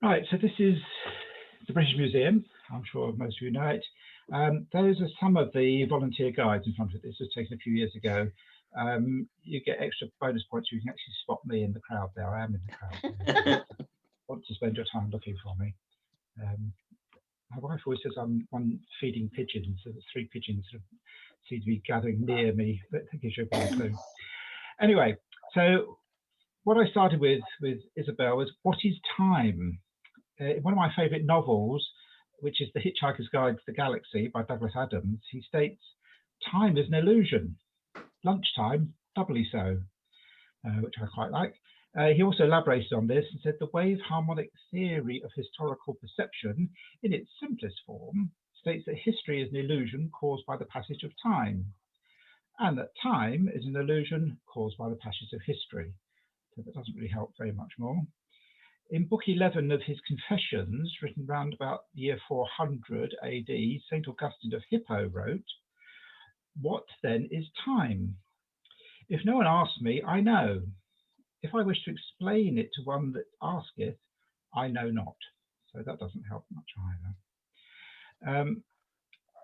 Right, so this is the British Museum. I'm sure most of you know it. Those are some of the volunteer guides in front of it. This was taken a few years ago. You get extra bonus points. You can actually spot me in the crowd there. I am in the crowd. Want to spend your time looking for me. My wife always says I'm one feeding pigeons, so there's 3 pigeons sort of seem to be gathering near me, but that gives you a bit of a clue. Anyway, so what I started with Isabel was, what is time? One of my favourite novels, which is The Hitchhiker's Guide to the Galaxy by Douglas Adams, he states, time is an illusion. Lunchtime, doubly so, which I quite like. He also elaborated on this and said the wave harmonic theory of historical perception, in its simplest form, states that history is an illusion caused by the passage of time, and that time is an illusion caused by the passage of history. So that doesn't really help very much more. In book 11 of his Confessions, written around about the year 400 AD, St. Augustine of Hippo wrote, "What then is time? If no one asks me, I know. If I wish to explain it to one that asketh, I know not." So that doesn't help much either.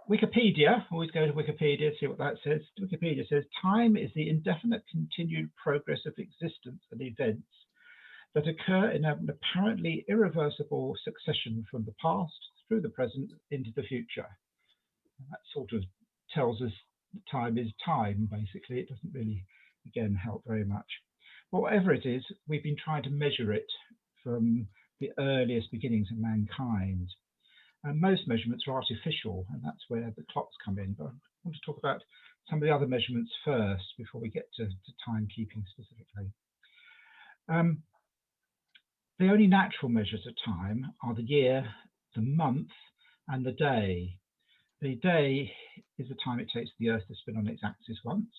Wikipedia, always go to Wikipedia, see what that says. Wikipedia says, time is the indefinite continued progress of existence and events that occur in an apparently irreversible succession from the past through the present into the future. And that sort of tells us that time is time, basically. It doesn't really, again, help very much. But whatever it is, we've been trying to measure it from the earliest beginnings of mankind. And most measurements are artificial, and that's where the clocks come in. But I want to talk about some of the other measurements first before we get to timekeeping specifically. The only natural measures of time are the year, the month, and the day. The day is the time it takes for the Earth to spin on its axis once.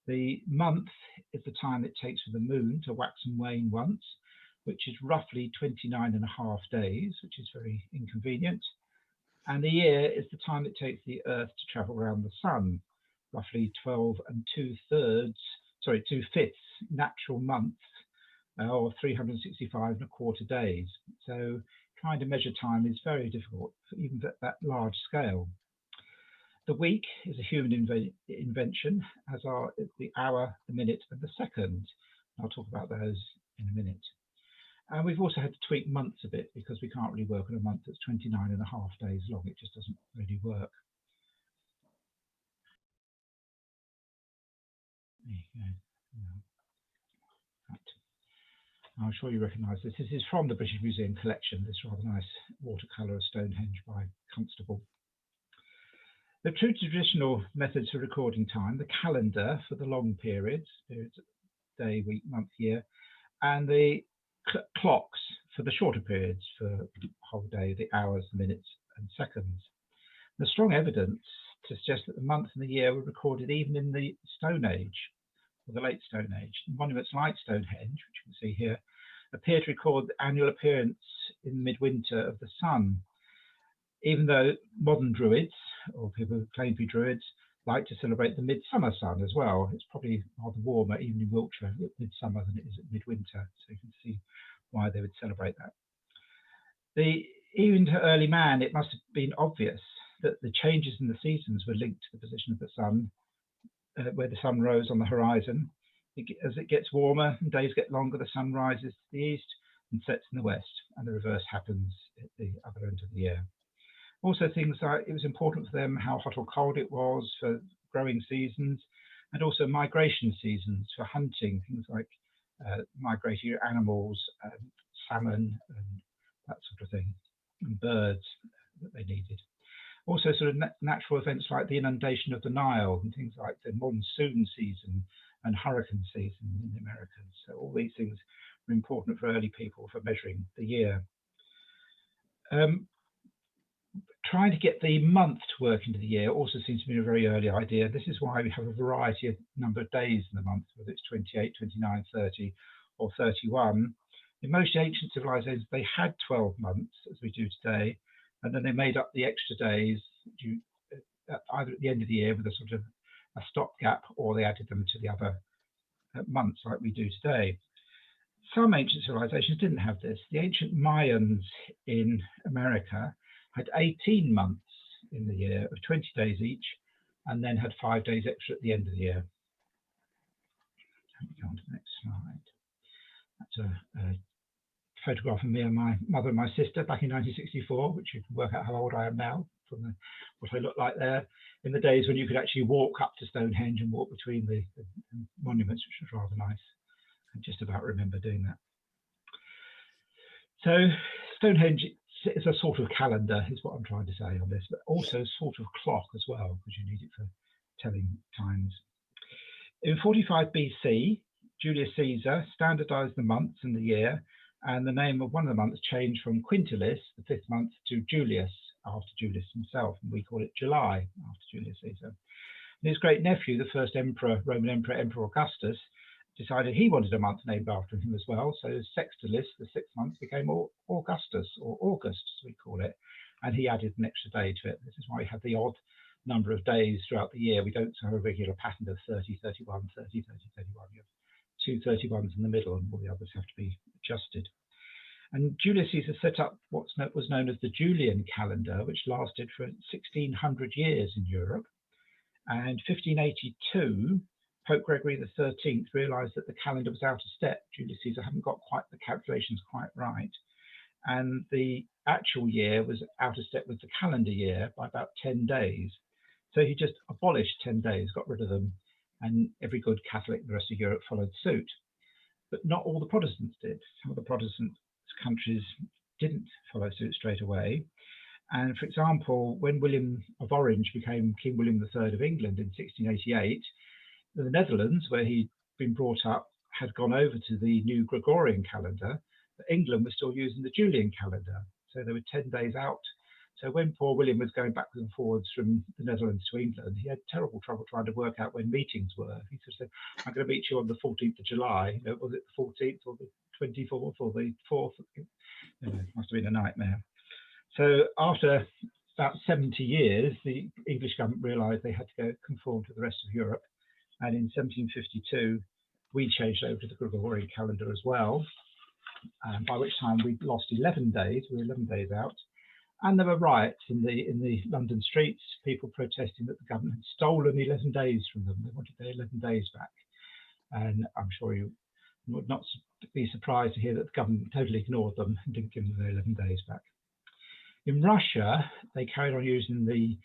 The month is the time it takes for the moon to wax and wane once, which is roughly 29.5 days, which is very inconvenient. And the year is the time it takes the Earth to travel around the sun, roughly 12 2/5 natural months, or 365.25 days. So trying to measure time is very difficult, even at that large scale. The week is a human invention, as are the hour, the minute, and the second. I'll talk about those in a minute. And we've also had to tweak months a bit because we can't really work on a month that's 29.5 days long. It just doesn't really work. There you go. Right. I'm sure you recognise this. This is from the British Museum collection, this rather nice watercolour of Stonehenge by Constable. The two traditional methods for recording time, the calendar for the long periods day, week, month, year, and the clocks for the shorter periods, for the whole day, the hours, the minutes and seconds. There's strong evidence to suggest that the month and the year were recorded even in the Stone Age, or the late Stone Age. Monuments like Stonehenge, which you can see here, appear to record the annual appearance in midwinter of the sun, even though modern druids, or people who claim to be druids, like to celebrate the midsummer sun as well. It's probably rather warmer, even in Wiltshire, at midsummer than it is at midwinter, so you can see why they would celebrate that. Even to early man, it must have been obvious that the changes in the seasons were linked to the position of the sun, where the sun rose on the horizon. As it gets warmer and days get longer, the sun rises to the east and sets in the west, and the reverse happens at the other end of the year. Also, things like it was important for them how hot or cold it was for growing seasons, and also migration seasons for hunting, things like migratory animals, salmon, and that sort of thing, and birds that they needed. Also, sort of natural events like the inundation of the Nile and things like the monsoon season and hurricane season in the Americas. So all these things were important for early people for measuring the year. Trying to get the month to work into the year also seems to be a very early idea. This is why we have a variety of number of days in the month, whether it's 28, 29, 30, or 31. In most ancient civilizations, they had 12 months, as we do today, and then they made up the extra days either at the end of the year with a sort of a stopgap, or they added them to the other months like we do today. Some ancient civilizations didn't have this. The ancient Mayans in America had 18 months in the year of 20 days each, and then had 5 days extra at the end of the year. Let me go on to the next slide. That's a photograph of me and my mother and my sister back in 1964, which you can work out how old I am now from what I look like there, in the days when you could actually walk up to Stonehenge and walk between the monuments, which was rather nice. I just about remember doing that. So Stonehenge is a sort of calendar, is what I'm trying to say on this, but also a sort of clock as well, because you need it for telling times. In 45 BC, Julius Caesar standardized the months and the year, and the name of one of the months changed from Quintilis, the 5th month, to Julius, after Julius himself, and we call it July, after Julius Caesar. And his great nephew, the first emperor, Roman Emperor, Emperor Augustus, decided he wanted a month named after him as well. So Sextilis, the 6th month, became Augustus, or August, as we call it, and he added an extra day to it. This is why we have the odd number of days throughout the year. We don't have a regular pattern of 30, 31, 30, 30, 31. You have 2 31s in the middle, and all the others have to be adjusted. And Julius Caesar set up what was known as the Julian calendar, which lasted for 1600 years in Europe. And 1582, Pope Gregory XIII realized that the calendar was out of step. Julius Caesar hadn't got quite the calculations quite right. And the actual year was out of step with the calendar year by about 10 days. So he just abolished 10 days, got rid of them, and every good Catholic in the rest of Europe followed suit. But not all the Protestants did. Some of the Protestant countries didn't follow suit straight away. And for example, when William of Orange became King William III of England in 1688, the Netherlands, where he'd been brought up, had gone over to the new Gregorian calendar, but England was still using the Julian calendar. So they were 10 days out. So when poor William was going backwards and forwards from the Netherlands to England, he had terrible trouble trying to work out when meetings were. He sort of said, I'm going to meet you on the 14th of July. You know, was it the 14th or the 24th or the 4th? You know, it must have been a nightmare. So after about 70 years, the English government realized they had to go conform to the rest of Europe. And in 1752, we changed over to the Gregorian calendar as well, by which time we'd lost 11 days. We were 11 days out. And there were riots in the London streets, people protesting that the government had stolen 11 days from them. They wanted their 11 days back. And I'm sure you would not be surprised to hear that the government totally ignored them and didn't give them their 11 days back. In Russia, they carried on using the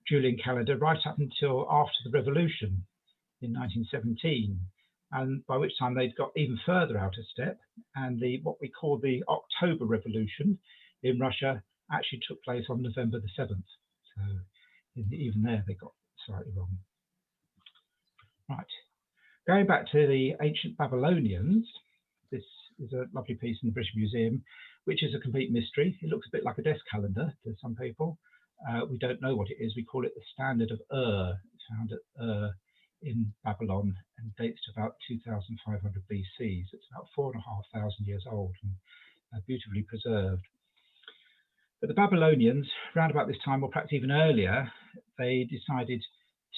Julian calendar right up until after the revolution in 1917, and by which time they'd got even further out of step, and what we call the October Revolution in Russia actually took place on November the 7th. So even there they got slightly wrong. Right, going back to the ancient Babylonians, this is a lovely piece in the British Museum, which is a complete mystery. It looks a bit like a desk calendar to some people. We don't know what it is. We call it the Standard of It's found at in Babylon and dates to about 2500 BC. So it's about 4,500 years old and beautifully preserved. But the Babylonians, around about this time, or perhaps even earlier, they decided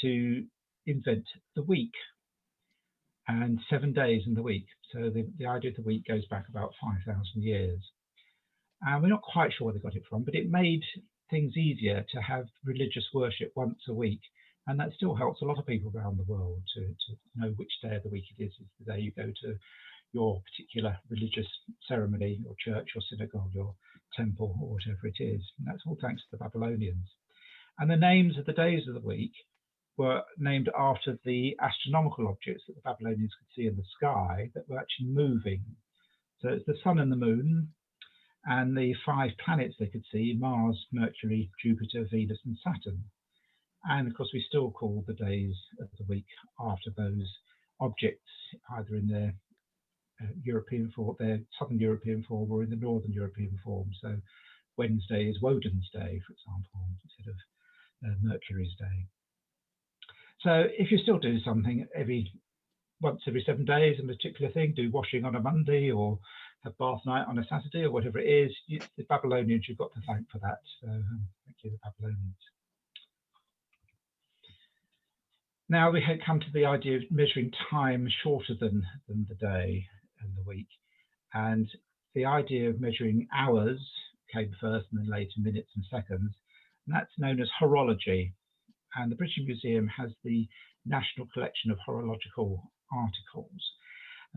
to invent the week and 7 days in the week. So the idea of the week goes back about 5,000 years. And we're not quite sure where they got it from, but it made things easier to have religious worship once a week. And that still helps a lot of people around the world to know which day of the week it is the day you go to your particular religious ceremony, your church, your synagogue, your temple, or whatever it is. And that's all thanks to the Babylonians. And the names of the days of the week were named after the astronomical objects that the Babylonians could see in the sky that were actually moving. So it's the sun and the moon, and the 5 planets they could see: Mars, Mercury, Jupiter, Venus, and Saturn. And of course, we still call the days of the week after those objects, either in their European form, their Southern European form, or in the Northern European form. So Wednesday is Woden's Day, for example, instead of Mercury's Day. So if you're still doing something once every 7 days, a particular thing, do washing on a Monday or have bath night on a Saturday or whatever it is, the Babylonians you've got to thank for that. So thank you, the Babylonians. Now we had come to the idea of measuring time shorter than the day. and the week. And the idea of measuring hours came first, and then later minutes and seconds, and that's known as horology. And the British Museum has the National Collection of Horological Articles.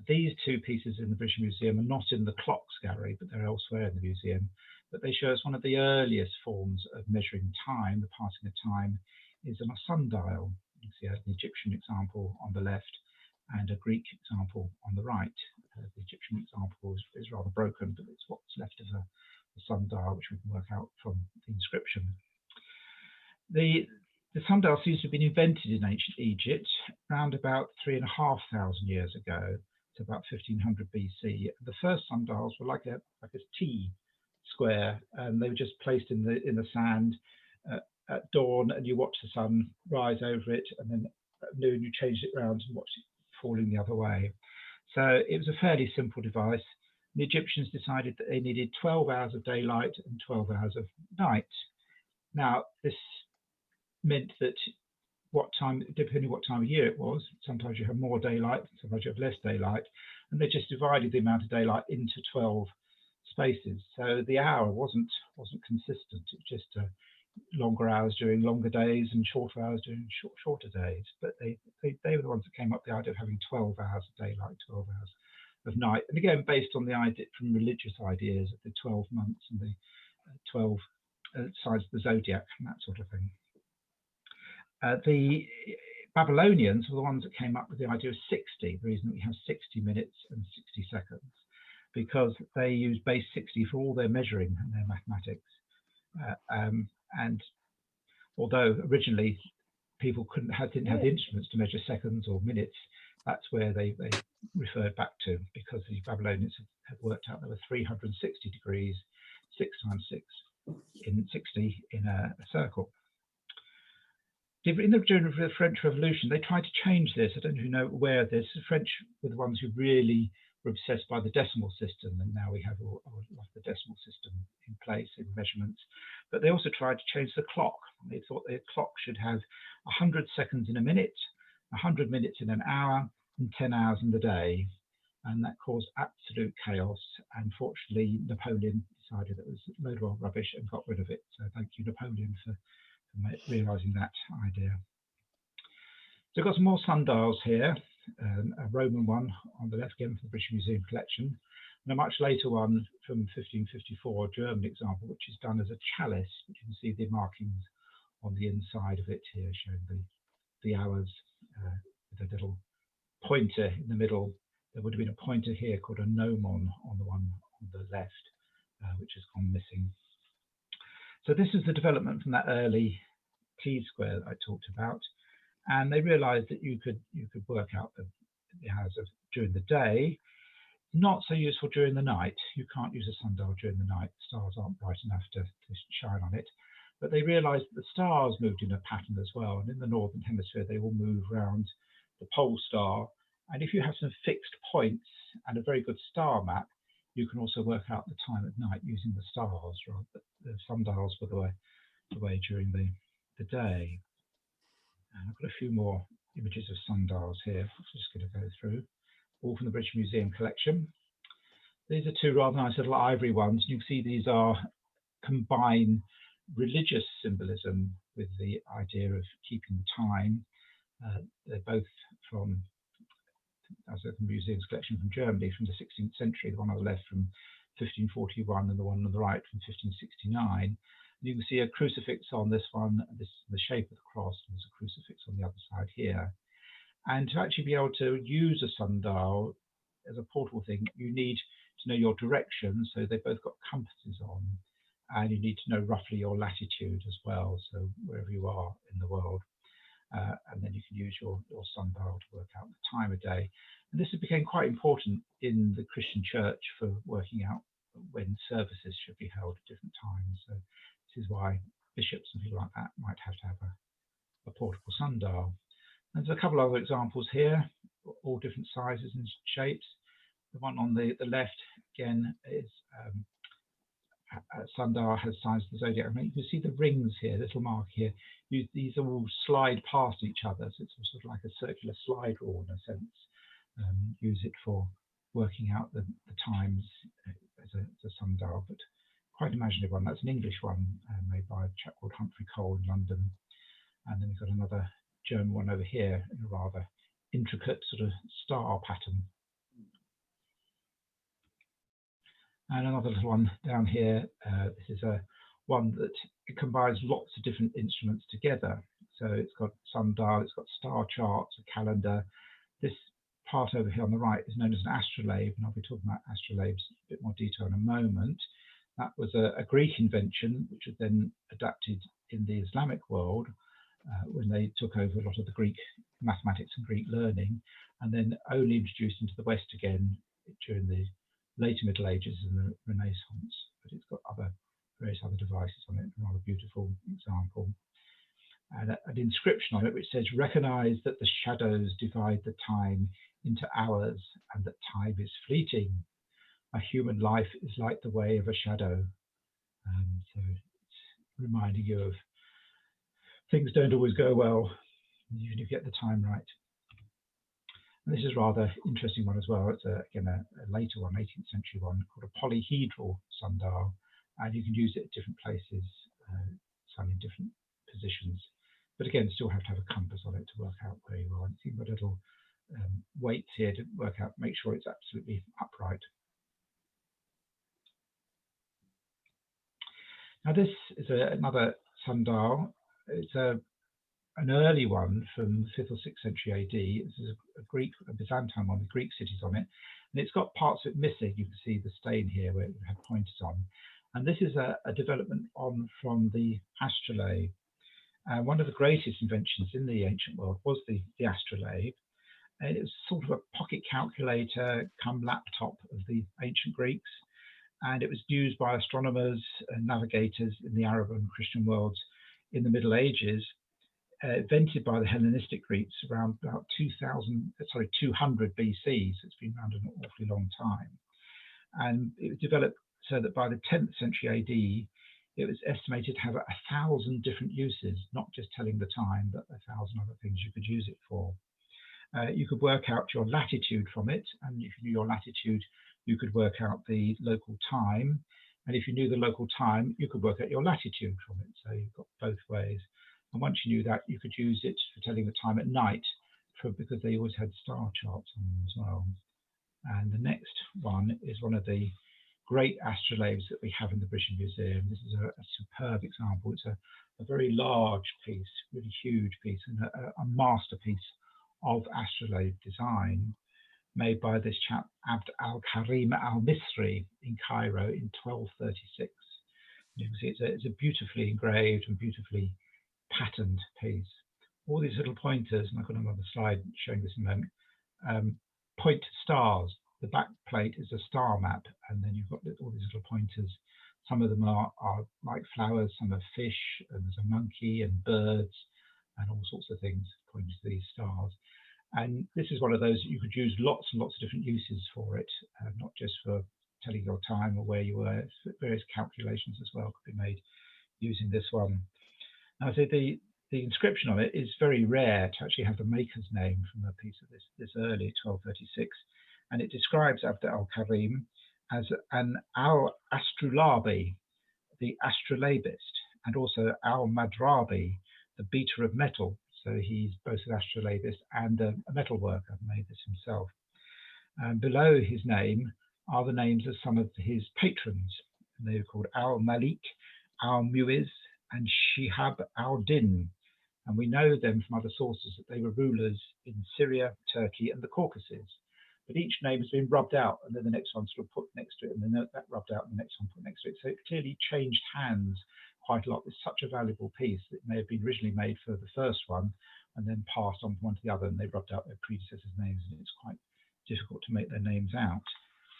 These two pieces in the British Museum are not in the clocks gallery, but they're elsewhere in the museum. But they show us one of the earliest forms of measuring time. The passing of time is on a sundial. You can see an Egyptian example on the left and a Greek example on the right. The Egyptian example is rather broken, but it's what's left of a sundial, which we can work out from the inscription. The sundial seems to have been invented in ancient Egypt around about 3,500 years ago, to about 1500 BC. The first sundials were like a T square, and they were just placed in the sand at dawn, and you watch the sun rise over it, and then at noon you changed it around and watched it falling the other way. So it was a fairly simple device. The Egyptians decided that they needed 12 hours of daylight and 12 hours of night. Now, this meant that depending what time of year it was, sometimes you have more daylight, sometimes you have less daylight, and they just divided the amount of daylight into 12 spaces. So the hour wasn't consistent. It was just longer hours during longer days and shorter hours during shorter days. But they were the ones that came up with the idea of having 12 hours of daylight, 12 hours of night. And again, based on the idea from religious ideas of the 12 months and the 12 signs of the zodiac and that sort of thing. The Babylonians were the ones that came up with the idea of 60, the reason that we have 60 minutes and 60 seconds, because they used base 60 for all their measuring and their mathematics. And although originally people didn't have the instruments to measure seconds or minutes, that's where they referred back to, because the Babylonians had worked out there were 360 degrees, 6 times 6 in 60 in a circle. During the French Revolution, they tried to change this. I don't know if you know aware of this. The French were the ones who really were obsessed by the decimal system, and now we have a lot of the decimal system in place in measurements. But they also tried to change the clock. They thought the clock should have 100 seconds in a minute, 100 minutes in an hour, and 10 hours in the day. And that caused absolute chaos. And fortunately, Napoleon decided that it was a load of rubbish and got rid of it. So thank you, Napoleon, for realising that idea. So we've got some more sundials here, a Roman one on the left again from the British Museum collection, and a much later one from 1554, a German example, which is done as a chalice, which you can see the markings on the inside of it here, showing the hours with a little pointer in the middle. There would have been a pointer here called a gnomon on the one on the left, which has gone missing. So this is the development from that early T square that I talked about, and they realised that you could work out the hours during the day. Not so useful during the night. You can't use a sundial during the night. The stars aren't bright enough to shine on it. But they realised that the stars moved in a pattern as well, and in the northern hemisphere they all move around the pole star. And if you have some fixed points and a very good star map, you can also work out the time at night using the stars, right? But the sundials were the way during the day. And I've got a few more images of sundials here. I'm just going to go through, all from the British Museum collection. These are two rather nice little ivory ones. You can see these combine religious symbolism with the idea of keeping time. They're both from, as a museum's collection from Germany from the 16th century, the one on the left from 1541 and the one on the right from 1569. You can see a crucifix on this one, this is the shape of the cross, and there's a crucifix on the other side here. And to actually be able to use a sundial as a portable thing, you need to know your direction, so they've both got compasses on, and you need to know roughly your latitude as well, so wherever you are in the world. And then you can use your sundial to work out the time of day. And this became quite important in the Christian church for working out when services should be held at different times. So this is why bishops and people like that might have to have a portable sundial. And there's a couple other examples here, all different sizes and shapes. The one on the left, again, is a sundial has signs of the zodiac. I mean, you can see the rings here, little mark here. These all slide past each other, so it's sort of like a circular slide rule in a sense. Use it for working out the times as a sundial, but quite an imaginative one. That's an English one made by a chap called Humphrey Cole in London. And then we've got another German one over here in a rather intricate sort of star pattern. And another little one down here. This is one that it combines lots of different instruments together. So it's got sundial, it's got star charts, a calendar. This part over here on the right is known as an astrolabe, and I'll be talking about astrolabes in a bit more detail in a moment. That was a Greek invention, which was then adapted in the Islamic world when they took over a lot of the Greek mathematics and Greek learning, and then only introduced into the West again during the later Middle Ages and the Renaissance. But it's got various other devices on it, a rather beautiful example. And an inscription on it which says, "Recognize that the shadows divide the time into hours and that time is fleeting. A human life is like the way of a shadow." So it's reminding you of things don't always go well, even if you get the time right. And this is a rather interesting one as well. It's again a later one, 18th century one, called a polyhedral sundial, and you can use it at different places, sun in different positions. But again, still have to have a compass on it to work out where you are. And you've got little weights here to work out, make sure it's absolutely upright. Now this is another sundial. It's an early one from the 5th or 6th century AD. This is a Byzantine one with Greek cities on it. And it's got parts of it missing. You can see the stain here where it had pointers on. And this is a development on from the astrolabe. One of the greatest inventions in the ancient world was the astrolabe. And it was sort of a pocket calculator come laptop of the ancient Greeks. And it was used by astronomers and navigators in the Arab and Christian worlds in the Middle Ages, invented by the Hellenistic Greeks around about 200 BC. So it's been around an awfully long time. And it was developed so that by the 10th century AD, it was estimated to have 1,000 different uses, not just telling the time, but 1,000 other things you could use it for. You could work out your latitude from it, and if you knew your latitude, you could work out the local time. And if you knew the local time, you could work out your latitude from it. So you've got both ways. And once you knew that, you could use it for telling the time at night, because they always had star charts on them as well. And the next one is one of the great astrolabes that we have in the British Museum. This is a superb example. It's a very large piece, really huge piece, and a masterpiece of astrolabe design made by this chap Abd al-Karim al-Misri in Cairo in 1236. You can see it's a beautifully engraved and beautifully patterned piece. All these little pointers, and I've got another slide showing this in a moment, point to stars. The back plate is a star map, and then you've got all these little pointers. Some of them are like flowers, some are fish, and there's a monkey and birds and all sorts of things pointing to these stars. And this is one of those you could use lots and lots of different uses for it, not just for telling your time or where you were. Various calculations as well could be made using this one. Now, so the inscription on it is very rare to actually have the maker's name from a piece of this early 1236, and it describes Abd al-Karim as an al-astrolabi, the astrolabist, and also al-madrabi, the beater of metal. So he's both an astrolabist and a metal worker, made this himself. And below his name are the names of some of his patrons. And they are called al-Malik, al-Muiz, and Shihab al-Din. And we know them from other sources that they were rulers in Syria, Turkey, and the Caucasus. But each name has been rubbed out, and then the next one sort of put next to it, and then that rubbed out, and the next one put next to it. So it clearly changed hands quite a lot. It's such a valuable piece that it may have been originally made for the first one, and then passed on from one to the other, and they rubbed out their predecessors' names, and it's quite difficult to make their names out.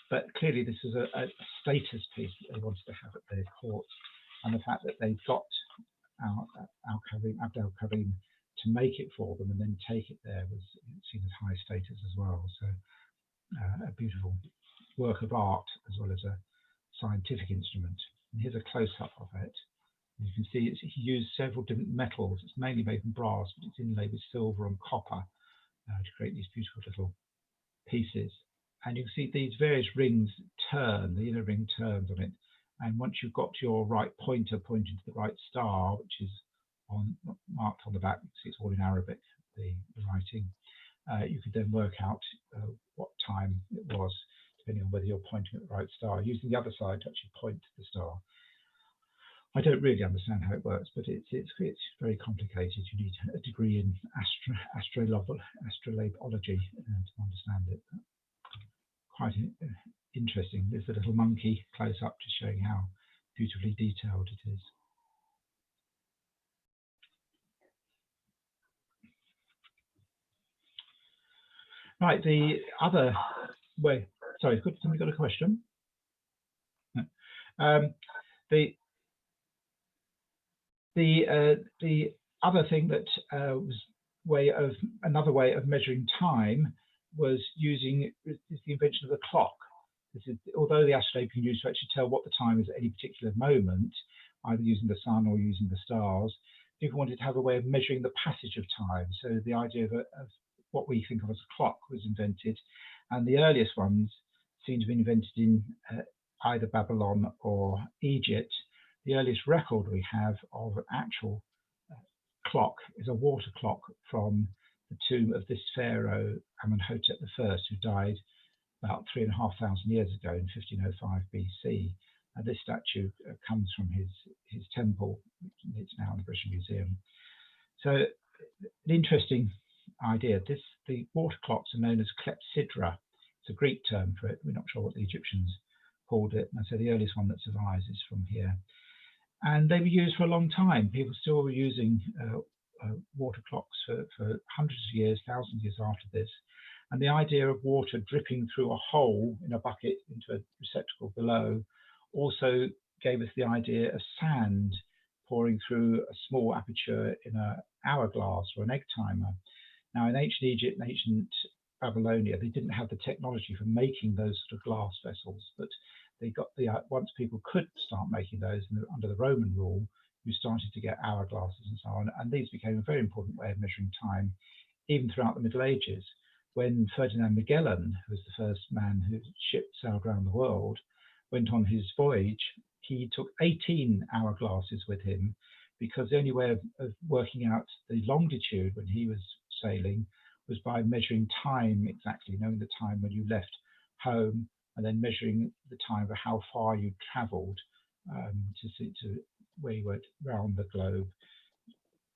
But clearly this is a status piece that they wanted to have at their courts, and the fact that they got Abd al-Karim to make it for them and then take it there was seen as high status as well. So a beautiful work of art as well as a scientific instrument. And here's a close-up of it. You can see he used several different metals. It's mainly made from brass, but it's inlaid with silver and copper to create these beautiful little pieces. and you can see these various rings turn, the inner ring turns on it. And once you've got your right pointer pointing to the right star, which is marked on the back, you see it's all in Arabic, the writing, you could then work out what time it was, depending on whether you're pointing at the right star, using the other side to actually point to the star. I don't really understand how it works, but it's very complicated. You need a degree in astrolabeology to understand it. Quite interesting. There's a little monkey close up, just showing how beautifully detailed it is. Right, the other way. Sorry, somebody got a question? No. The other thing that was another way of measuring time was using the invention of the clock. This is, although the astrolabe can be used to actually tell what the time is at any particular moment, either using the sun or using the stars, people wanted to have a way of measuring the passage of time. So the idea of what we think of as a clock was invented, and the earliest ones seem to have been invented in either Babylon or Egypt. The earliest record we have of an actual clock is a water clock from the tomb of this pharaoh Amenhotep I, who died about 3,500 years ago in 1505 BC. And this statue comes from his temple, it's now in the British Museum. So an interesting idea. The water clocks are known as clepsydra. It's a Greek term for it. We're not sure what the Egyptians called it. And so the earliest one that survives is from here. And they were used for a long time. People still were using water clocks for hundreds of years, thousands of years after this. And the idea of water dripping through a hole in a bucket into a receptacle below also gave us the idea of sand pouring through a small aperture in an hourglass or an egg timer. Now, in ancient Egypt and ancient Babylonia, they didn't have the technology for making those sort of glass vessels, but they got once people could start making those under the Roman rule, you started to get hourglasses and so on, and these became a very important way of measuring time, even throughout the Middle Ages. When Ferdinand Magellan, who was the first man who sailed around the world, went on his voyage, he took 18 hourglasses with him, because the only way of working out the longitude when he was sailing was by measuring time exactly, knowing the time when you left home, and then measuring the time of how far you travelled to where you went around the globe.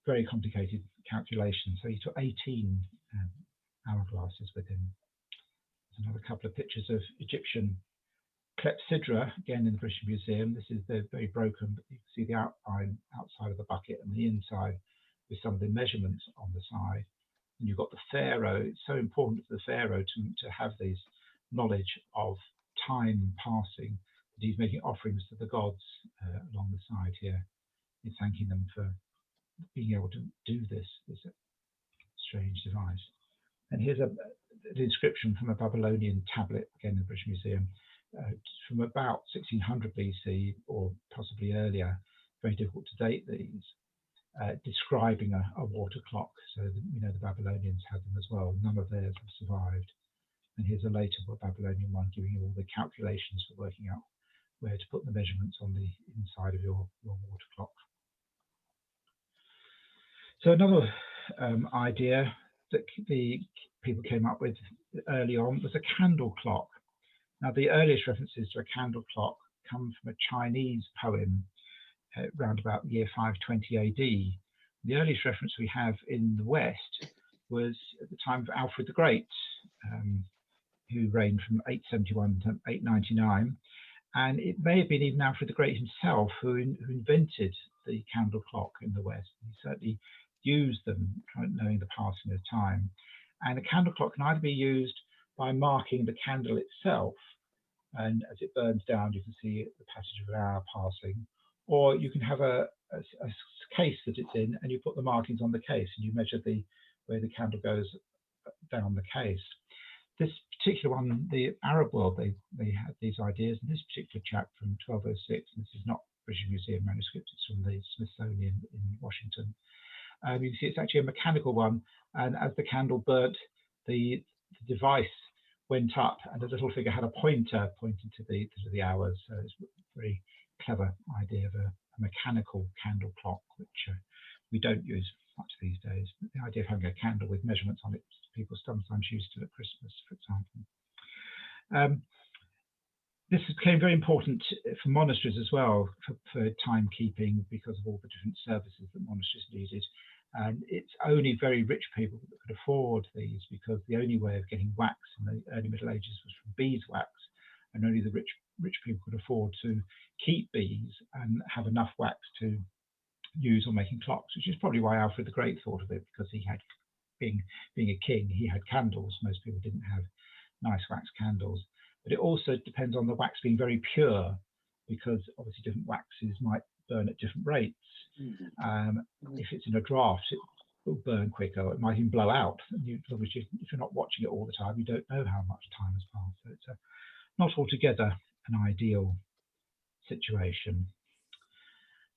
Very complicated calculation. So he took 18 hourglasses with him. There's another couple of pictures of Egyptian clepsydra, again in the British Museum. They're very broken, but you can see the outline outside of the bucket and the inside with some of the measurements on the side. And you've got the pharaoh. It's so important for the pharaoh to have these knowledge of time passing, that he's making offerings to the gods along the side here. He's thanking them for being able to do this strange device. And here's an inscription from a Babylonian tablet, again in the British Museum, from about 1600 BC or possibly earlier. Very difficult to date these, describing a water clock. So we know the Babylonians had them as well. None of theirs have survived. And here's a later Babylonian one giving you all the calculations for working out where to put the measurements on the inside of your water clock. So another idea that the people came up with early on was a candle clock. Now, the earliest references to a candle clock come from a Chinese poem around about the year 520 AD. The earliest reference we have in the West was at the time of Alfred the Great, who reigned from 871 to 899. And it may have been even Alfred the Great himself who invented the candle clock in the West. He certainly used them, knowing the passing of time. And a candle clock can either be used by marking the candle itself, and as it burns down, you can see the passage of an hour passing, or you can have a case that it's in, and you put the markings on the case, and you measure the way the candle goes down the case. This particular one, the Arab world, they had these ideas, and this particular chap from 1206, and this is not British Museum manuscript, it's from the Smithsonian in Washington. You can see it's actually a mechanical one, and as the candle burnt, the device went up, and the little figure had a pointer pointing to the hours. So it's a very clever idea of a mechanical candle clock, which we don't use much these days. But the idea of having a candle with measurements on it, people sometimes use it at Christmas, for example. This became very important for monasteries as well, for timekeeping, because of all the different services that monasteries needed. And it's only very rich people that could afford these, because the only way of getting wax in the early Middle Ages was from beeswax, and only the rich people could afford to keep bees and have enough wax to use on making clocks, which is probably why Alfred the Great thought of it, because he had, being a king, he had candles. Most people didn't have nice wax candles. But it also depends on the wax being very pure, because obviously different waxes might burn at different rates. If it's in a draft, it will burn quicker. It might even blow out. And obviously, if you're not watching it all the time, you don't know how much time has passed. So it's not altogether an ideal situation.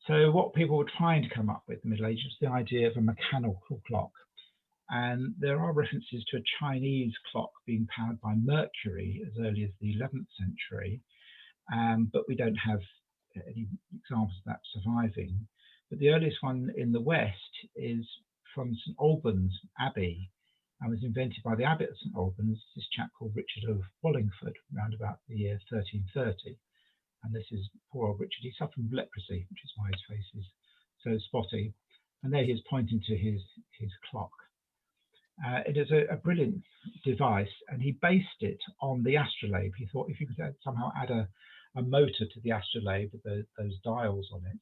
So what people were trying to come up with in the Middle Ages was the idea of a mechanical clock. And there are references to a Chinese clock being powered by mercury as early as the 11th century, but we don't have any examples of that surviving. But the earliest one in the West is from St Albans Abbey, and was invented by the abbot of St Albans, this chap called Richard of Wallingford, around about the year 1330. And this is poor old Richard. He suffered from leprosy, which is why his face is so spotty. And there he is pointing to his clock. It is a brilliant device, and he based it on the astrolabe. He thought if you could somehow add a motor to the astrolabe with those dials on it,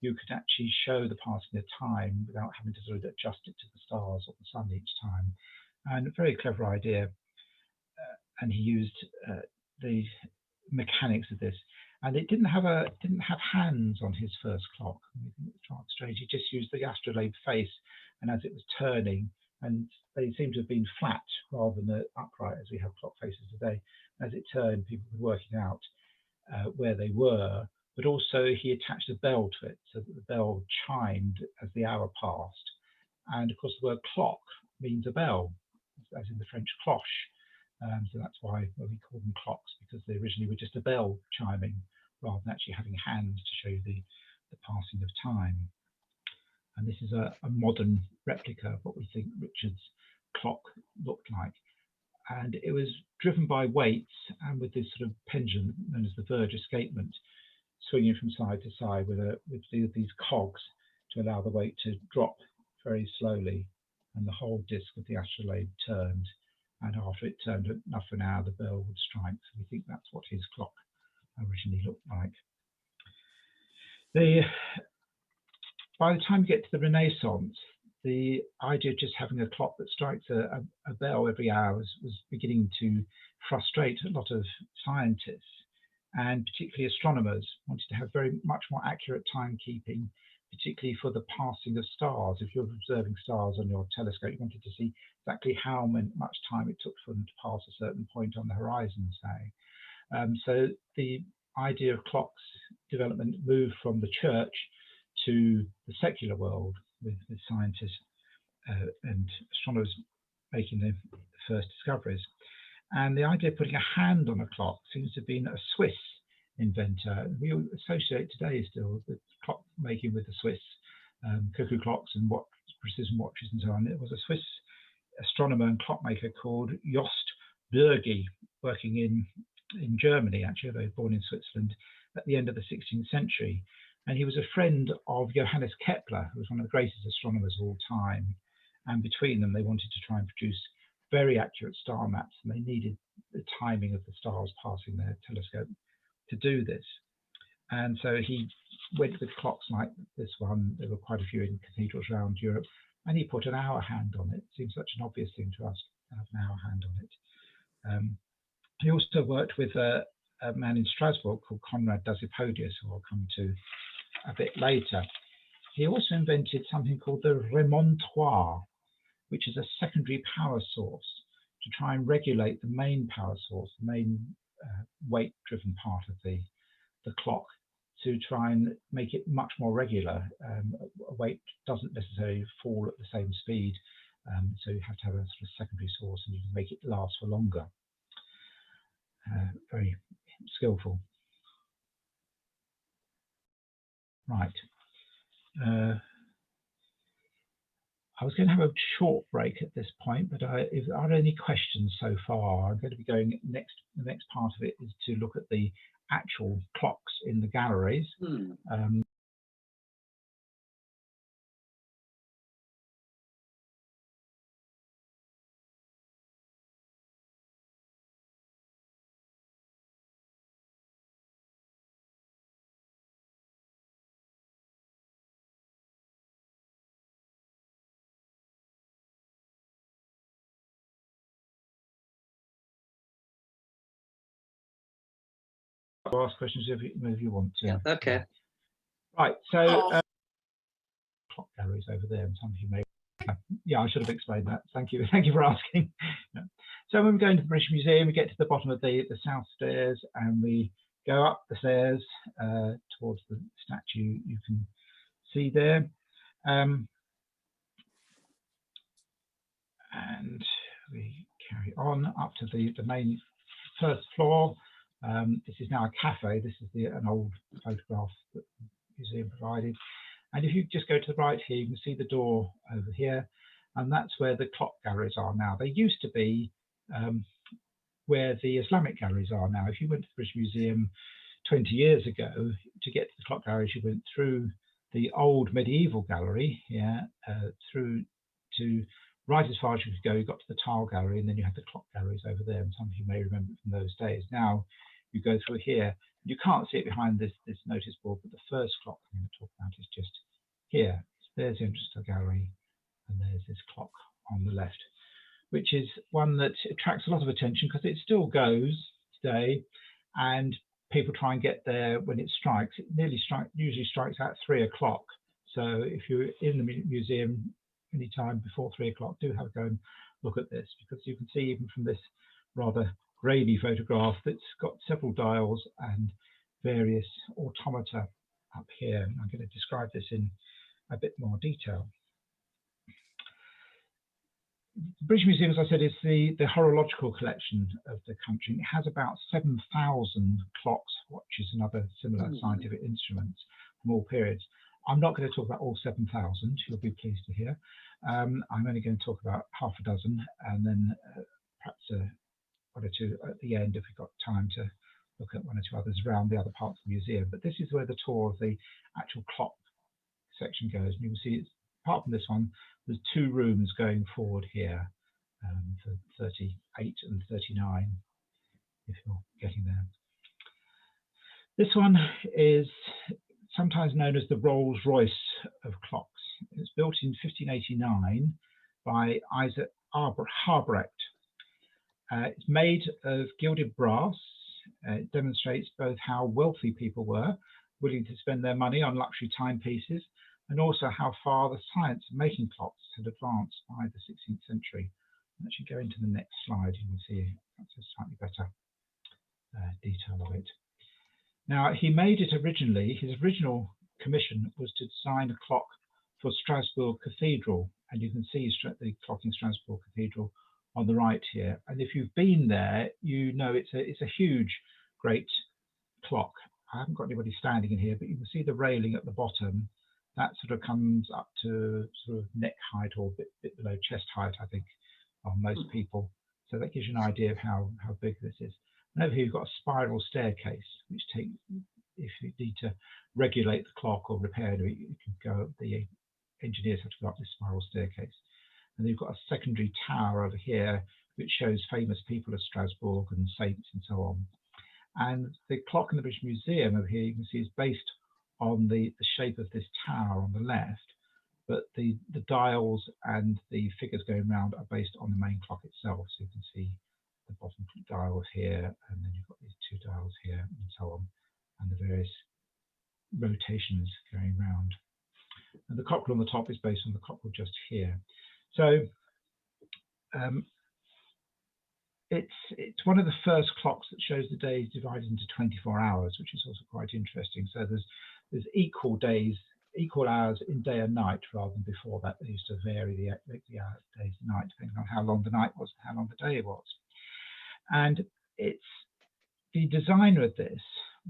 you could actually show the passing of time without having to sort of adjust it to the stars or the sun each time. And a very clever idea. And he used the mechanics of this. And it didn't have hands on his first clock. I think it's rather strange. He just used the astrolabe face, and as it was turning, and they seem to have been flat rather than upright as we have clock faces today. As it turned, people were working out where they were, but also he attached a bell to it so that the bell chimed as the hour passed. And of course, the word clock means a bell, as in the French cloche. So that's why we call them clocks, because they originally were just a bell chiming rather than actually having hands to show the passing of time. And this is a modern replica of what we think Richard's clock looked like. And it was driven by weights and with this sort of pendulum known as the verge escapement, swinging from side to side with these cogs to allow the weight to drop very slowly. And the whole disc of the astrolabe turned. And after it turned enough for an hour, the bell would strike. So we think that's what his clock originally looked like. By the time you get to the Renaissance, the idea of just having a clock that strikes a bell every hour was beginning to frustrate a lot of scientists, and particularly astronomers wanted to have very much more accurate timekeeping, particularly for the passing of stars. If you're observing stars on your telescope, you wanted to see exactly how much time it took for them to pass a certain point on the horizon, say. So the idea of clocks development moved from the church to the secular world, with scientists and astronomers making the first discoveries. And the idea of putting a hand on a clock seems to have been a Swiss inventor. We associate today still the clock making with the Swiss cuckoo clocks and precision watches and so on. It was a Swiss astronomer and clockmaker called Jost Bürgi, working in Germany, actually, though born in Switzerland, at the end of the 16th century. And he was a friend of Johannes Kepler, who was one of the greatest astronomers of all time. And between them, they wanted to try and produce very accurate star maps, and they needed the timing of the stars passing their telescope to do this. And so he went with clocks like this one. There were quite a few in cathedrals around Europe, and he put an hour hand on it. It seems such an obvious thing to us to have an hour hand on it. He also worked with a man in Strasbourg called Conrad Dasypodius, who I'll come to a bit later. He also invented something called the remontoire, which is a secondary power source to try and regulate the main power source, the main weight-driven part of the clock, to try and make it much more regular. A weight doesn't necessarily fall at the same speed, so you have to have a sort of secondary source, and you can make it last for longer. very skillful. Right. I was going to have a short break at this point, but if there are any questions so far, I'm going to be going next. The next part of it is to look at the actual clocks in the galleries. I'll ask questions if you want to. Yeah, okay. Right, so clock galleries over there, and some of you may. Yeah, I should have explained that. Thank you. Thank you for asking. So when we go into the British Museum, we get to the bottom of the south stairs, and we go up the stairs towards the statue you can see there. And we carry on up to the main first floor. This is now a cafe. This is an old photograph that the museum provided. And if you just go to the right here, you can see the door over here, and that's where the clock galleries are now. They used to be where the Islamic galleries are now. If you went to the British Museum 20 years ago, to get to the clock galleries, you went through the old medieval gallery, through to right as far as you could go. You got to the tile gallery, and then you had the clock galleries over there. And some of you may remember from those days. Now you go through here. You can't see it behind this notice board, but the first clock I'm going to talk about is just here. So there's the entrance to the gallery, and there's this clock on the left, which is one that attracts a lot of attention because it still goes today, and people try and get there when it strikes. It usually strikes at 3 o'clock. So if you're in the museum any time before 3 o'clock, do have a go and look at this, because you can see even from this rather grainy photograph that's got several dials and various automata up here. And I'm going to describe this in a bit more detail. The British Museum, as I said, is the horological collection of the country. It has about 7,000 clocks, watches, and other similar scientific instruments from all periods. I'm not going to talk about all 7,000, you'll be pleased to hear. I'm only going to talk about half a dozen, and then perhaps one or two at the end if we've got time to look at one or two others around the other parts of the museum. But this is where the tour of the actual clock section goes. And you can see it's, apart from this one, there's 2 rooms going forward here for 38 and 39, if you're getting there. This one is sometimes known as the Rolls-Royce of clocks. It was built in 1589 by Isaac Harbrecht. It's made of gilded brass. It demonstrates both how wealthy people were, willing to spend their money on luxury timepieces, and also how far the science of making clocks had advanced by the 16th century. Let's actually go into the next slide. You can see that's a slightly better detail of it. Now, he made it originally, his original commission was to design a clock for Strasbourg Cathedral, and you can see the clock in Strasbourg Cathedral on the right here. And if you've been there, you know it's a huge, great clock. I haven't got anybody standing in here, but you can see the railing at the bottom. That sort of comes up to sort of neck height or a bit below chest height, I think, on most people. So that gives you an idea of how big this is. And over here you've got a spiral staircase, which if you need to regulate the clock or repair it, you can go. The engineers have to go up this spiral staircase. And then you've got a secondary tower over here, which shows famous people of Strasbourg and saints and so on. And the clock in the British Museum over here, you can see, is based on the shape of this tower on the left, but the dials and the figures going around are based on the main clock itself. So you can see the bottom dials here, and then you've got these 2 dials here, and so on, and the various rotations going around. And the cockerel on the top is based on the cockerel just here. So it's one of the first clocks that shows the days divided into 24 hours, which is also quite interesting. So there's equal days, equal hours in day and night, rather than before that they used to vary the hours, days and night, depending on how long the night was and how long the day was. And it's The designer of this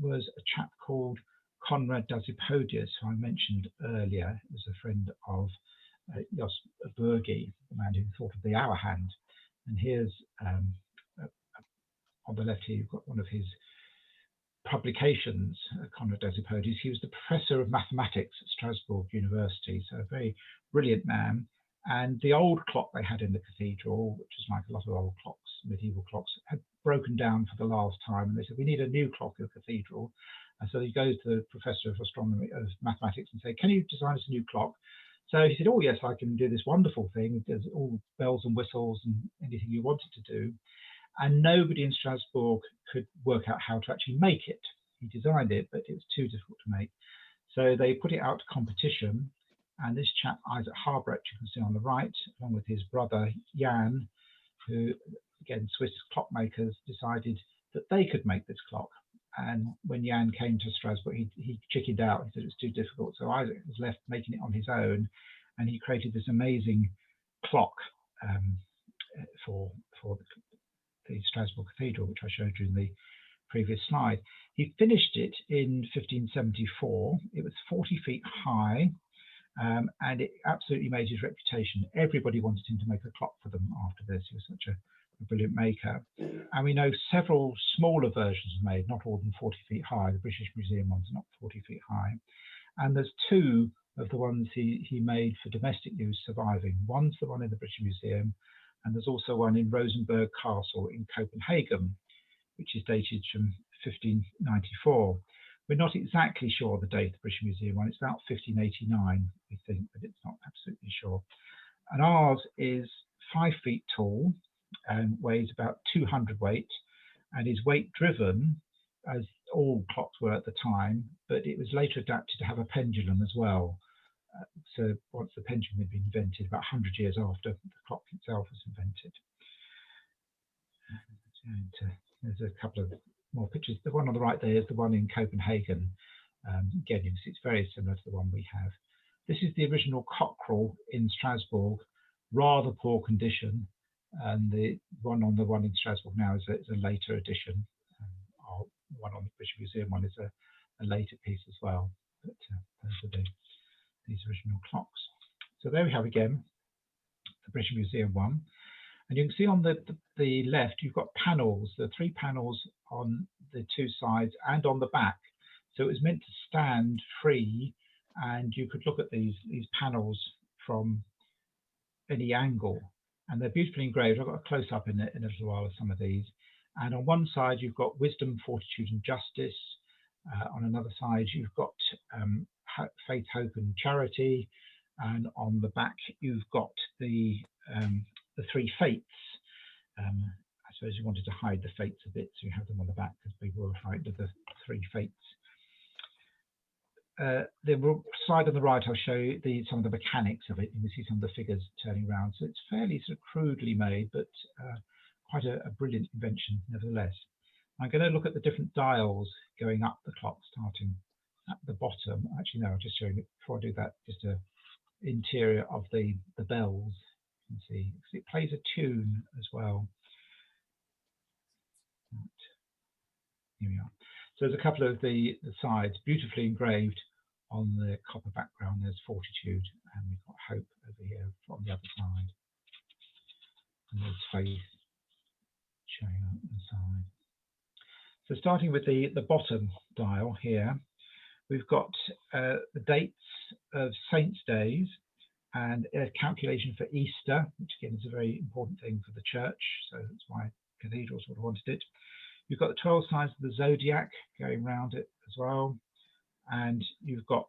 was a chap called Conrad Dazipodius, who I mentioned earlier. He was a friend of Jos Bergi, the man who thought of the hour hand. And here's on the left here, you've got one of his publications, Conrad Dazipodius. He was the professor of mathematics at Strasbourg University, so a very brilliant man. And the old clock they had in the cathedral, which was like a lot of old clocks, medieval clocks, had broken down for the last time. And they said, we need a new clock in the cathedral. And so he goes to the professor of astronomy, of mathematics, and say, can you design us a new clock? So he said, oh, yes, I can do this wonderful thing. There's all bells and whistles and anything you wanted to do. And nobody in Strasbourg could work out how to actually make it. He designed it, but it was too difficult to make. So they put it out to competition. And this chap, Isaac Harbrecht, you can see on the right, along with his brother Jan, who, again, Swiss clockmakers, decided that they could make this clock. And when Jan came to Strasbourg, he chickened out. He said it was too difficult. So Isaac was left making it on his own. And he created this amazing clock for the Strasbourg Cathedral, which I showed you in the previous slide. He finished it in 1574. It was 40 feet high, and it absolutely made his reputation. Everybody wanted him to make a clock for them after this. He was such a brilliant maker. And we know several smaller versions were made, not all of them 40 feet high. The British Museum ones are not 40 feet high. And there's two of the ones he made for domestic use surviving. One's the one in the British Museum, and there's also one in Rosenborg Castle in Copenhagen, which is dated from 1594. We're not exactly sure the date of the British Museum one. It's about 1589, we think, but it's not absolutely sure. And ours is 5 feet tall and weighs about 200 weight, and is weight driven, as all clocks were at the time, but it was later adapted to have a pendulum as well. So once the pendulum had been invented, about 100 years after the clock itself was invented. And there's a couple of more pictures. The one on the right there is the one in Copenhagen. Again, you can see it's very similar to the one we have. This is the original cockerel in Strasbourg, rather poor condition. And the one in Strasbourg now is a later edition. Our one on the British Museum one is a later piece as well. But those are these original clocks. So there we have again the British Museum one. And you can see on the left, you've got panels. There are 3 panels on the 2 sides and on the back. So it was meant to stand free, and you could look at these panels from any angle. And they're beautifully engraved. I've got a close-up in a little while of some of these. And on one side, you've got wisdom, fortitude, and justice. On another side, you've got faith, hope, and charity. And on the back, you've got the 3 fates. I suppose you wanted to hide the fates a bit, so you have them on the back because people were frightened of the 3 fates. The slide on the right, I'll show you some of the mechanics of it. You can see some of the figures turning around. So it's fairly sort of crudely made, but quite a brilliant invention nevertheless. I'm going to look at the different dials going up the clock, starting at the bottom. Actually, no, I'll just show you before I do that, just an interior of the bells. You can see it plays a tune as well. Here we are. So there's a couple of the sides beautifully engraved on the copper background. There's fortitude, and we've got hope over here on the other side. And there's faith showing up the side. So starting with the bottom dial here, we've got the dates of saints' days and a calculation for Easter, which again is a very important thing for the church. So that's why cathedrals would have wanted it. You've got the 12 signs of the zodiac going around it as well. And you've got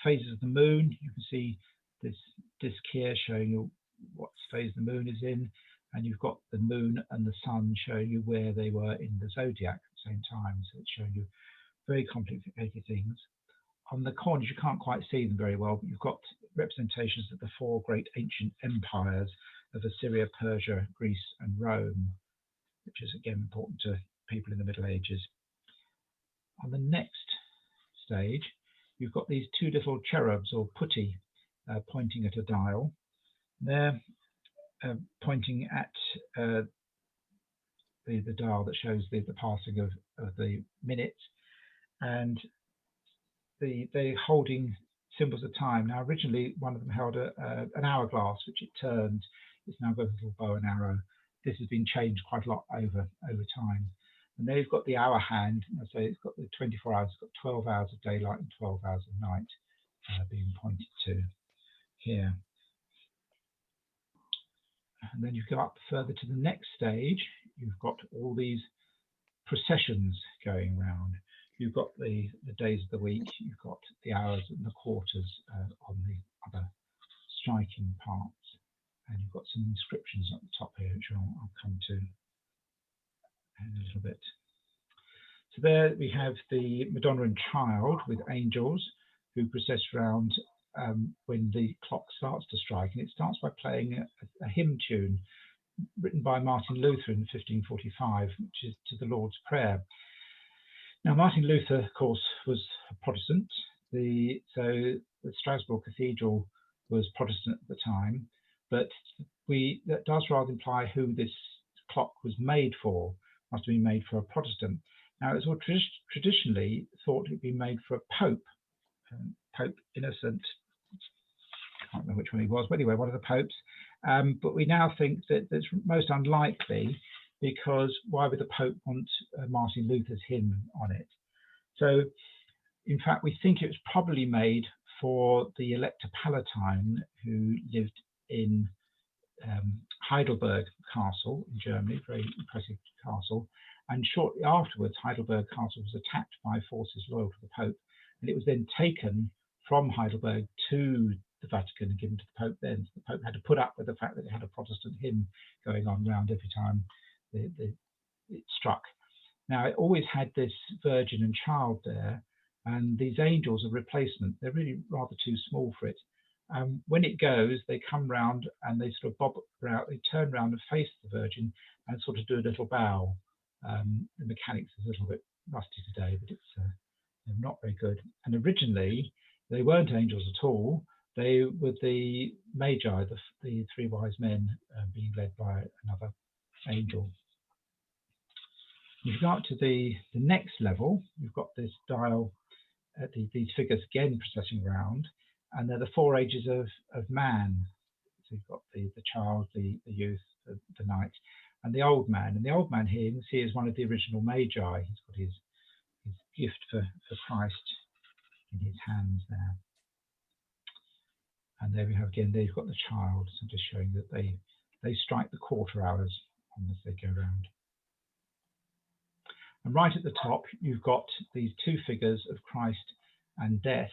phases of the moon. You can see this disc here showing you what phase the moon is in. And you've got the moon and the sun showing you where they were in the zodiac at the same time. So it's showing you very complicated things. On the corners, you can't quite see them very well, but you've got representations of the 4 great ancient empires of Assyria, Persia, Greece, and Rome, which is again important to people in the Middle Ages. On the next stage, you've got these 2 little cherubs or putti pointing at a dial. They're pointing at the the dial that shows the passing of the minutes, and they're holding symbols of time. Now, originally, one of them held an hourglass, which it turned. It's now got a little bow and arrow. This has been changed quite a lot over time. And there you've got the hour hand. I say it's got the 24 hours. It's got 12 hours of daylight and 12 hours of night being pointed to here. And then you go up further to the next stage. You've got all these processions going round. You've got the days of the week, you've got the hours and the quarters on the other striking parts, and you've got some inscriptions at the top here, which I'll come to in a little bit. So there we have the Madonna and Child with angels who process around when the clock starts to strike, and it starts by playing a hymn tune written by Martin Luther in 1545, which is to the Lord's Prayer. Now, Martin Luther, of course, was a Protestant. So the Strasbourg Cathedral was Protestant at the time, but that does rather imply who this clock was made for. Must have been made for a Protestant. Now, it was traditionally thought it had been made for a Pope, Pope Innocent. I can't remember which one he was, but anyway, one of the popes. But we now think that that's most unlikely, because why would the Pope want Martin Luther's hymn on it? So, in fact, we think it was probably made for the Elector Palatine, who lived in Heidelberg Castle in Germany, very impressive castle. And shortly afterwards, Heidelberg Castle was attacked by forces loyal to the Pope, and it was then taken from Heidelberg to the Vatican and given to the Pope then. So the Pope had to put up with the fact that it had a Protestant hymn going on round every time it struck. Now, it always had this Virgin and Child there, and these angels are replacement. They're really rather too small for it. When it goes, they come round and they sort of bob around, they turn round and face the Virgin and sort of do a little bow. The mechanics is a little bit rusty today, but it's not very good. And originally, they weren't angels at all. They were the Magi, the three wise men, being led by another angel. If you go up to the next level, you've got this dial, these figures again processing around, and they're the four ages of man. So you've got the child, the youth, the knight, and the old man. And the old man here, you can see, is one of the original Magi. He's got his gift for Christ in his hands there. And there we have again, there you've got the child. So just showing that they strike the quarter hours as they go round. And right at the top, you've got these two figures of Christ and Death,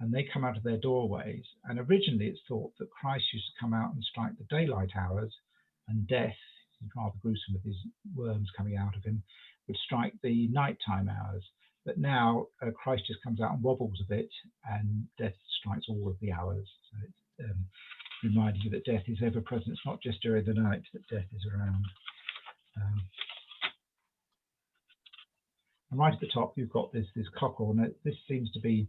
and they come out of their doorways. And originally it's thought that Christ used to come out and strike the daylight hours, and Death, he's rather gruesome with these worms coming out of him, would strike the nighttime hours. But now Christ just comes out and wobbles a bit, and Death strikes all of the hours. So it's reminding you that Death is ever present. It's not just during the night that Death is around. And right at the top, you've got this cockerel. Now, this seems to be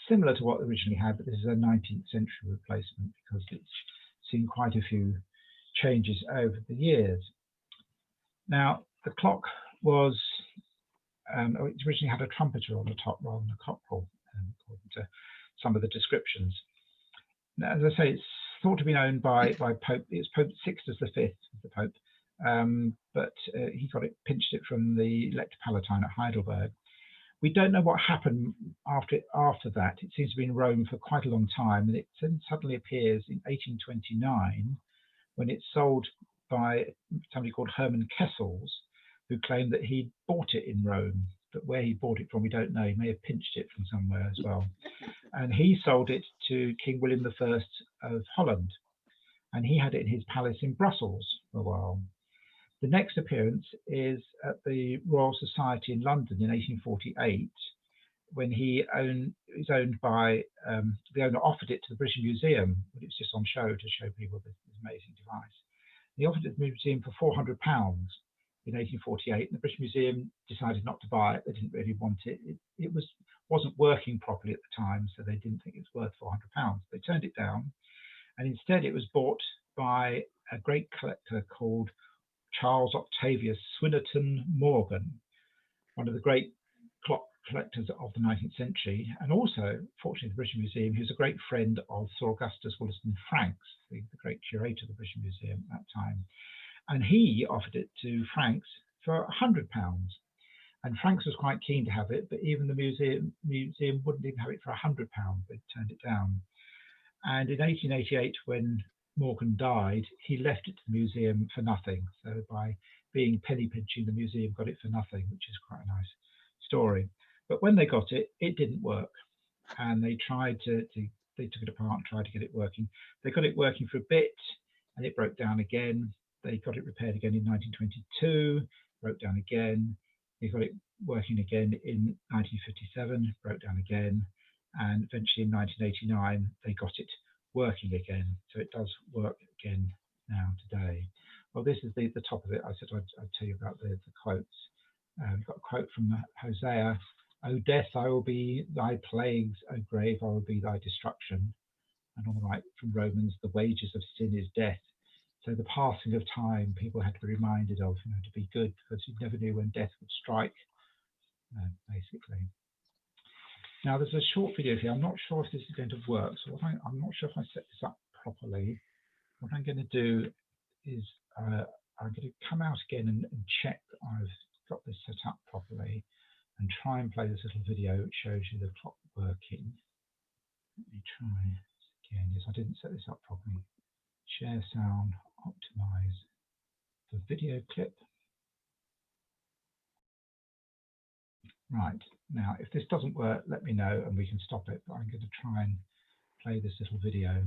similar to what they originally had, but this is a 19th century replacement because it's seen quite a few changes over the years. Now, the clock was, it originally had a trumpeter on the top rather than a cockerel, according to some of the descriptions. Now, as I say, it's thought to be owned by Pope, it's Pope Sixtus V, the Pope, but he got it, pinched it from the Elector Palatine at Heidelberg. We don't know what happened after that. It seems to be in Rome for quite a long time, and it suddenly appears in 1829 when it's sold by somebody called Hermann Kessels, who claimed that he bought it in Rome, but where he bought it from, we don't know. He may have pinched it from somewhere as well. And he sold it to King William I of Holland, and he had it in his palace in Brussels for a while. The next appearance is at the Royal Society in London in 1848, when he is owned by, the owner offered it to the British Museum, but it was just on show to show people this amazing device. He offered it to the museum for £400 in 1848, and the British Museum decided not to buy it. They didn't really want it. It wasn't working properly at the time, so they didn't think it was worth £400. They turned it down, and instead it was bought by a great collector called Charles Octavius Swinnerton Morgan, one of the great clock collectors of the 19th century, and also, fortunately, the British Museum. He was a great friend of Sir Augustus Wollaston Franks, the great curator of the British Museum at that time. And he offered it to Franks for £100. And Franks was quite keen to have it, but even the museum wouldn't even have it for £100. They turned it down. And in 1888, when Morgan died, he left it to the museum for nothing. So by being penny pinching, the museum got it for nothing, which is quite a nice story. But when they got it, it didn't work. And they tried they took it apart and tried to get it working. They got it working for a bit, and it broke down again. They got it repaired again in 1922, broke down again. They got it working again in 1957, broke down again. And eventually in 1989, they got it working again. So it does work again now today. Well, this is the top of it. I said I'd tell you about the quotes. We've got a quote from Hosea: "O death, I will be thy plagues, O grave, I will be thy destruction." And on the right from Romans, "The wages of sin is death." So the passing of time, people had to be reminded of, to be good, because you never knew when death would strike, basically. Now there's a short video here. I'm not sure if this is going to work, so I'm not sure if I set this up properly. What I'm going to do is I'm going to come out again and check that I've got this set up properly, and try and play this little video which shows you the clock working. Let me try again. Yes, I didn't set this up properly. Share sound, optimize the video clip. Right, now if this doesn't work, let me know and we can stop it, but I'm going to try and play this little video.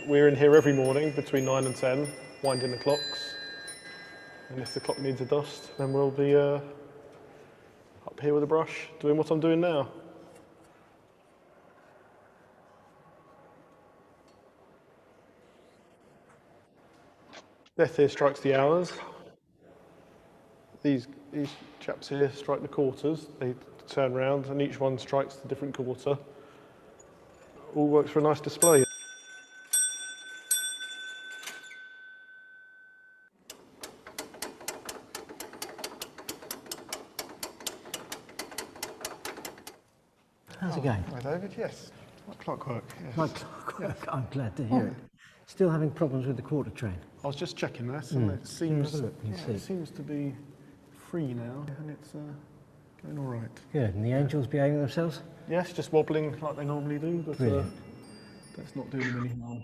We're in here every morning between 9 and 10, winding the clocks. And if the clock needs a dust, then we'll be up here with a brush, doing what I'm doing now. Death here strikes the hours. These chaps here strike the quarters. They turn round and each one strikes the different quarter. All works for a nice display. How's it going? Hi David, yes. My clockwork, yes. My clockwork, yes. I'm glad to hear it. Still having problems with the quarter train? I was just checking this and it seems, it seems to be free now and it's going all right. Good, and the angels behaving themselves? Yes, just wobbling like they normally do, but that's not doing them any harm.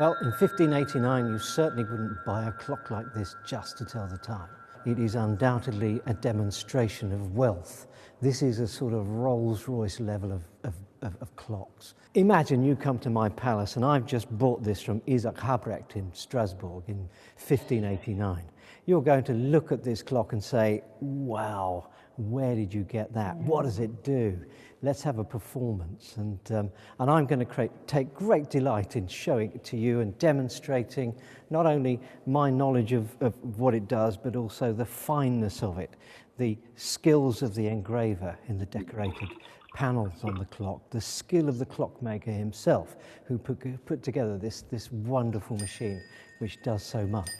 Well, in 1589, you certainly wouldn't buy a clock like this just to tell the time. It is undoubtedly a demonstration of wealth. This is a sort of Rolls-Royce level of clocks. Imagine you come to my palace and I've just bought this from Isaac Habrecht in Strasbourg in 1589. You're going to look at this clock and say, wow, where did you get that? What does it do? Let's have a performance. And I'm going to take great delight in showing it to you and demonstrating not only my knowledge of what it does, but also the fineness of it, the skills of the engraver in the decorated panels on the clock, the skill of the clockmaker himself, who put together this wonderful machine which does so much.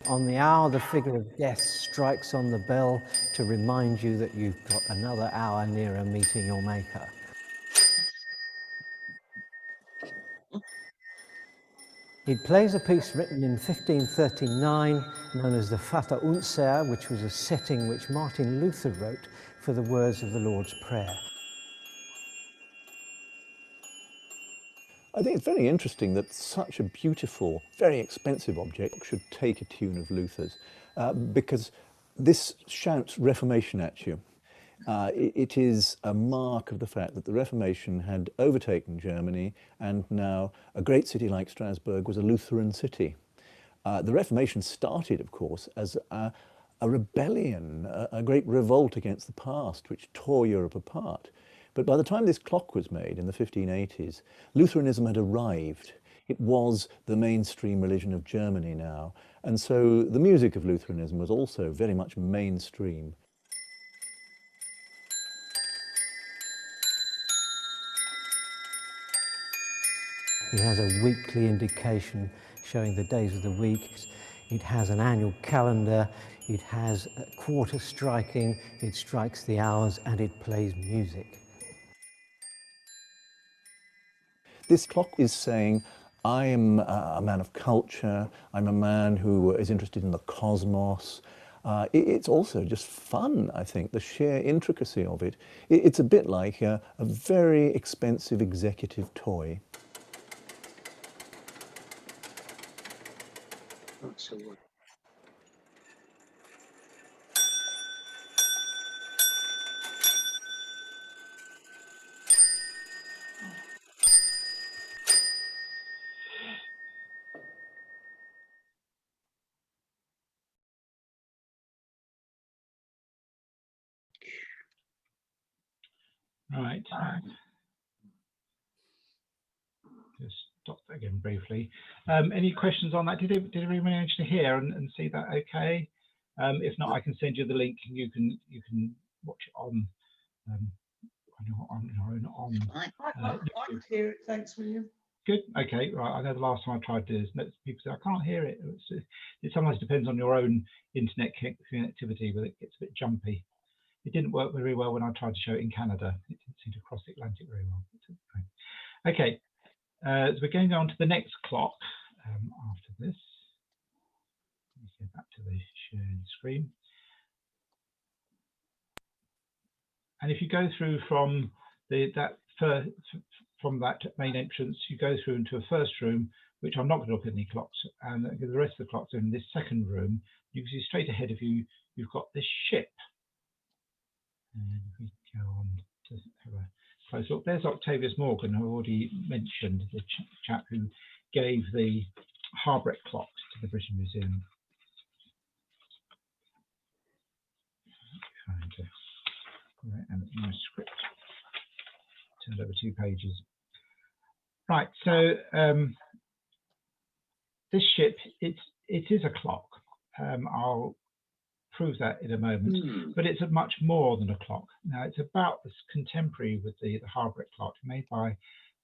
On the hour, the figure of death strikes on the bell to remind you that you've got another hour nearer meeting your maker. It plays a piece written in 1539 known as the Vater Unser, which was a setting which Martin Luther wrote for the words of the Lord's Prayer. I think it's very interesting that such a beautiful, very expensive object should take a tune of Luther's, because this shouts Reformation at you. It is a mark of the fact that the Reformation had overtaken Germany, and now a great city like Strasbourg was a Lutheran city. The Reformation started, of course, as a a rebellion, a great revolt against the past, which tore Europe apart. But by the time this clock was made in the 1580s, Lutheranism had arrived. It was the mainstream religion of Germany now. And so the music of Lutheranism was also very much mainstream. It has a weekly indication showing the days of the week. It has an annual calendar. It has a quarter striking. It strikes the hours and it plays music. This clock is saying, I am a man of culture. I'm a man who is interested in the cosmos. It's also just fun, I think, the sheer intricacy of it. It's a bit like a very expensive executive toy. Right. Just stop that again briefly. Any questions on that? Did everyone manage to hear and see that okay? If not, I can send you the link and you can watch it on your own. I could hear it. Thanks, William. Good. Okay. Right. I know the last time I tried to do this, people say I can't hear it. It sometimes depends on your own internet connectivity, but it gets a bit jumpy. It didn't work very well when I tried to show it in Canada. It didn't seem to cross the Atlantic very well. Okay. So we're going on to the next clock after this. Let me go back to the shared screen. And if you go through from that main entrance, you go through into a first room, which I'm not going to look at any clocks, and the rest of the clocks are in this second room. You can see straight ahead of you, you've got this ship. And we go on to have a close look. There's Octavius Morgan, who I already mentioned, the chap who gave the Harbrecht clocks to the British Museum. And my script turned over 2 pages. Right, so this ship, it is a clock. I'll prove that in a moment, but it's a much more than a clock. Now, it's about as contemporary with the Harbrecht clock, made by a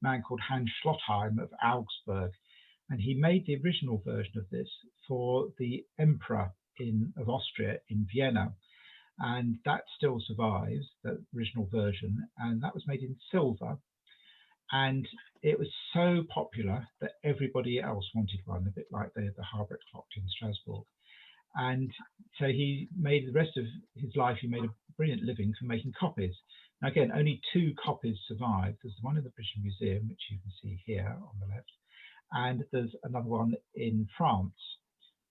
man called Hans Schlotheim of Augsburg, and he made the original version of this for the Emperor of Austria in Vienna, and that still survives, the original version, and that was made in silver, and it was so popular that everybody else wanted one, a bit like the Harbrecht clock in Strasbourg. And so he made the rest of his life, he made a brilliant living from making copies. Now, again, only 2 copies survived. There's one in the British Museum, which you can see here on the left, and there's another one in France,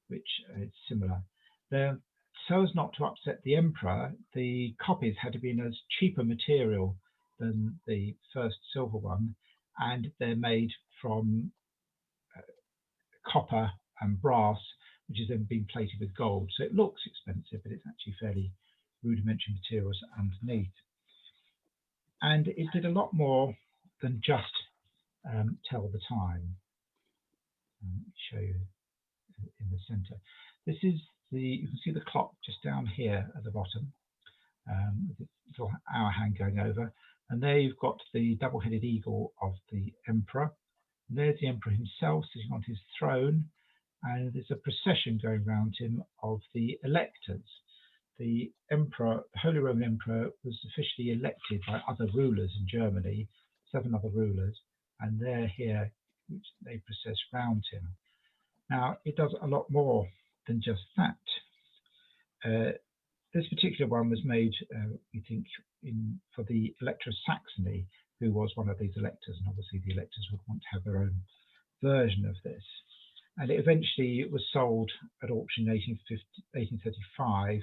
which is similar. So as not to upset the emperor, the copies had to be in as cheaper material than the first silver one, and they're made from copper and brass, which is then being plated with gold. So it looks expensive, but it's actually fairly rudimentary materials underneath. And it did a lot more than just tell the time. Let me show you in the center. This is you can see the clock just down here at the bottom, with the little hour hand going over. And there you've got the double-headed eagle of the emperor. And there's the emperor himself sitting on his throne. And there's a procession going around him of the electors. The emperor, the Holy Roman Emperor, was officially elected by other rulers in Germany, 7 other rulers, and they're here, which they process round him. Now, it does a lot more than just that. This particular one was made, we think, for the Elector of Saxony, who was one of these electors, and obviously the electors would want to have their own version of this. And it eventually was sold at auction in 1835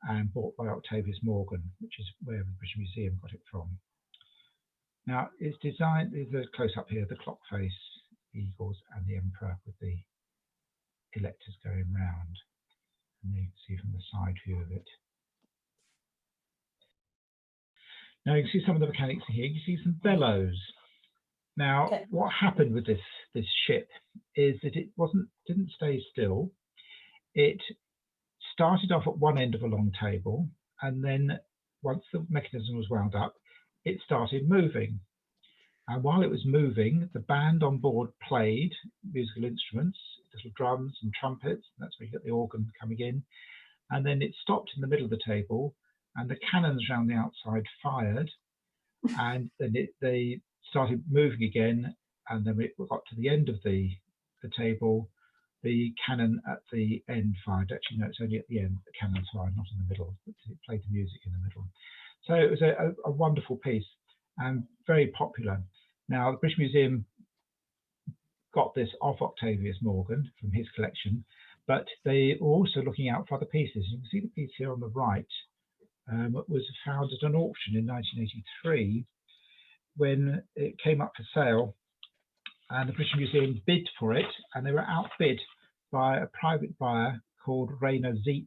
and bought by Octavius Morgan, which is where the British Museum got it from. Now, it's designed, there's a close-up here, the clock face, the eagles, and the emperor with the electors going round. And you can see from the side view of it. Now you can see some of the mechanics here. You can see some bellows. Now, Okay. what happened with this ship is that it didn't stay still. It started off at one end of a long table, and then once the mechanism was wound up, it started moving. And while it was moving, the band on board played musical instruments, little drums and trumpets. That's where you get the organ coming in. And then it stopped in the middle of the table, and the cannons around the outside fired, and then they started moving again. And then we got to the end of the table. The cannon at the end fired. Actually, no, it's only at the end the cannons fired, not in the middle. It played the music in the middle. So it was a wonderful piece and very popular. Now, the British Museum got this off Octavius Morgan from his collection, but they were also looking out for other pieces. You can see the piece here on the right was found at an auction in 1983 when it came up for sale, and the British Museum bid for it, and they were outbid by a private buyer called Rainer Zietz.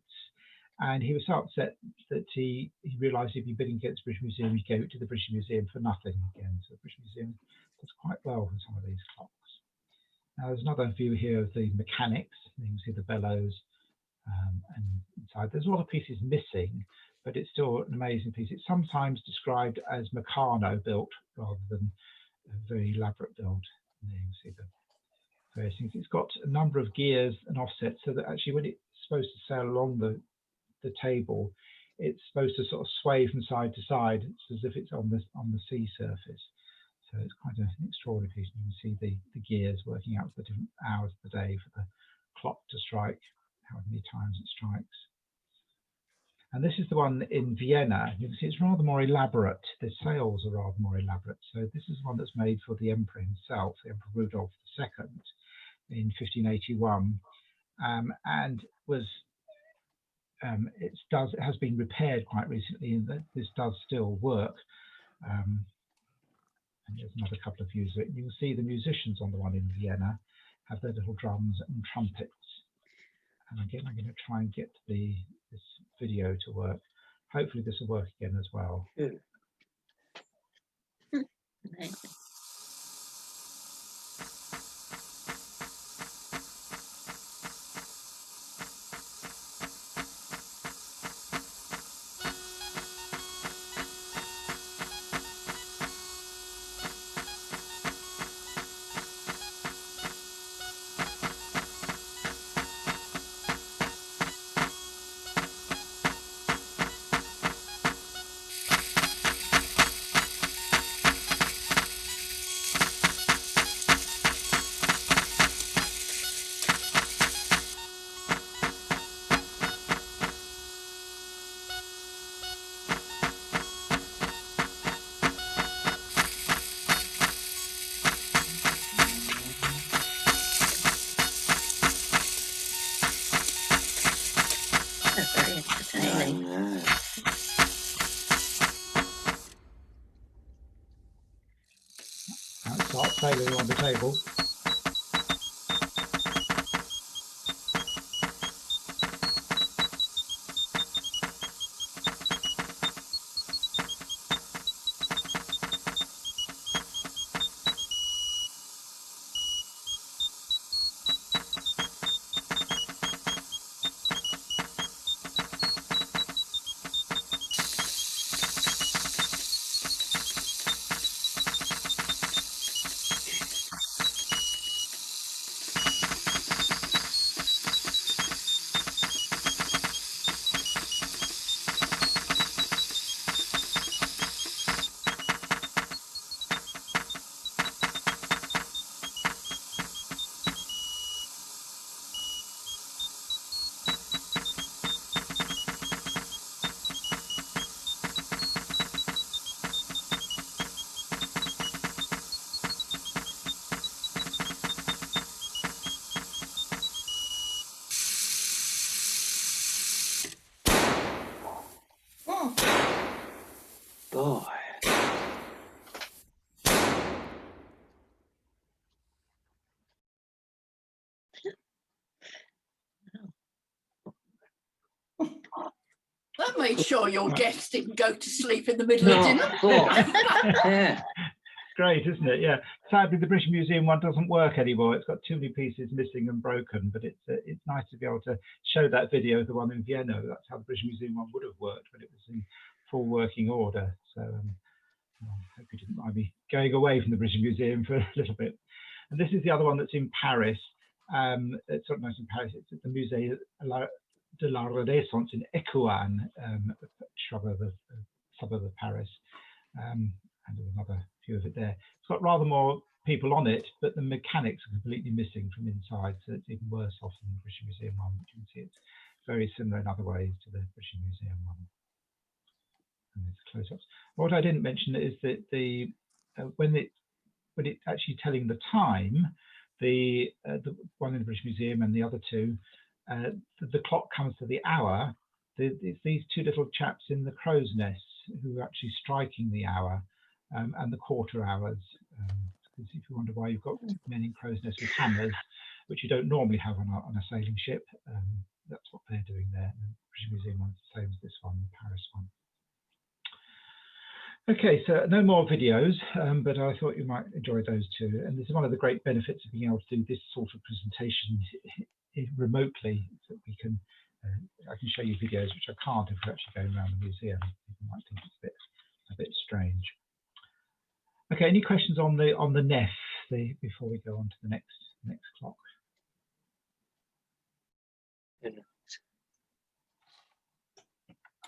And he was so upset that he realised he'd be bidding against the British Museum, he gave it to the British Museum for nothing again. So the British Museum does quite well with some of these clocks. Now there's another view here of the mechanics. You can see the bellows and inside. There's a lot of pieces missing, but it's still an amazing piece. It's sometimes described as Meccano built rather than a very elaborate build. And there you can see the various things. It's got a number of gears and offsets, so that actually when it's supposed to sail along the table, it's supposed to sort of sway from side to side. It's as if it's on the sea surface. So it's quite an extraordinary piece. You can see the gears working out the different hours of the day for the clock to strike, how many times it strikes. And this is the one in Vienna. You can see it's rather more elaborate. The sails are rather more elaborate. So this is one that's made for the emperor himself, the Emperor Rudolph II, in 1581, and was it has been repaired quite recently, and that this does still work. And here's another couple of views of it. You can see the musicians on the one in Vienna have their little drums and trumpets. And again, I'm going to try and get this video to work. Hopefully this will work again as well. Amazing. That's very entertaining. Now it starts sailing on the table. That made sure your guests didn't go to sleep in the middle of dinner. Yeah. Great, isn't it? Yeah. Sadly, the British Museum one doesn't work anymore. It's got too many pieces missing and broken, but it's nice to be able to show that video of the one in Vienna. That's how the British Museum one would have worked when it was in full working order. So I hope you didn't mind me going away from the British Museum for a little bit. And this is the other one that's in Paris. It's not nice in Paris. It's at the Musée de la Renaissance in Écouen, suburb of Paris. And there's another view of it there. It's got rather more people on it, but the mechanics are completely missing from inside, so it's even worse off than the British Museum one. You can see it's very similar in other ways to the British Museum one. And it's close-ups. What I didn't mention is that when it's actually telling the time, the one in the British Museum and the other two, the clock comes to the hour. It's these two little chaps in the crow's nests who are actually striking the hour and the quarter hours. If you wonder why you've got men in crow's nests with hammers, which you don't normally have on a sailing ship, that's what they're doing there. The British Museum one's the same as this one, the Paris one. Okay, so no more videos, but I thought you might enjoy those too. And this is one of the great benefits of being able to do this sort of presentation remotely, so we can I can show you videos which I can't if we're actually going around the museum. You might think it's a bit strange. Okay, any questions on the NEF before we go on to the next clock?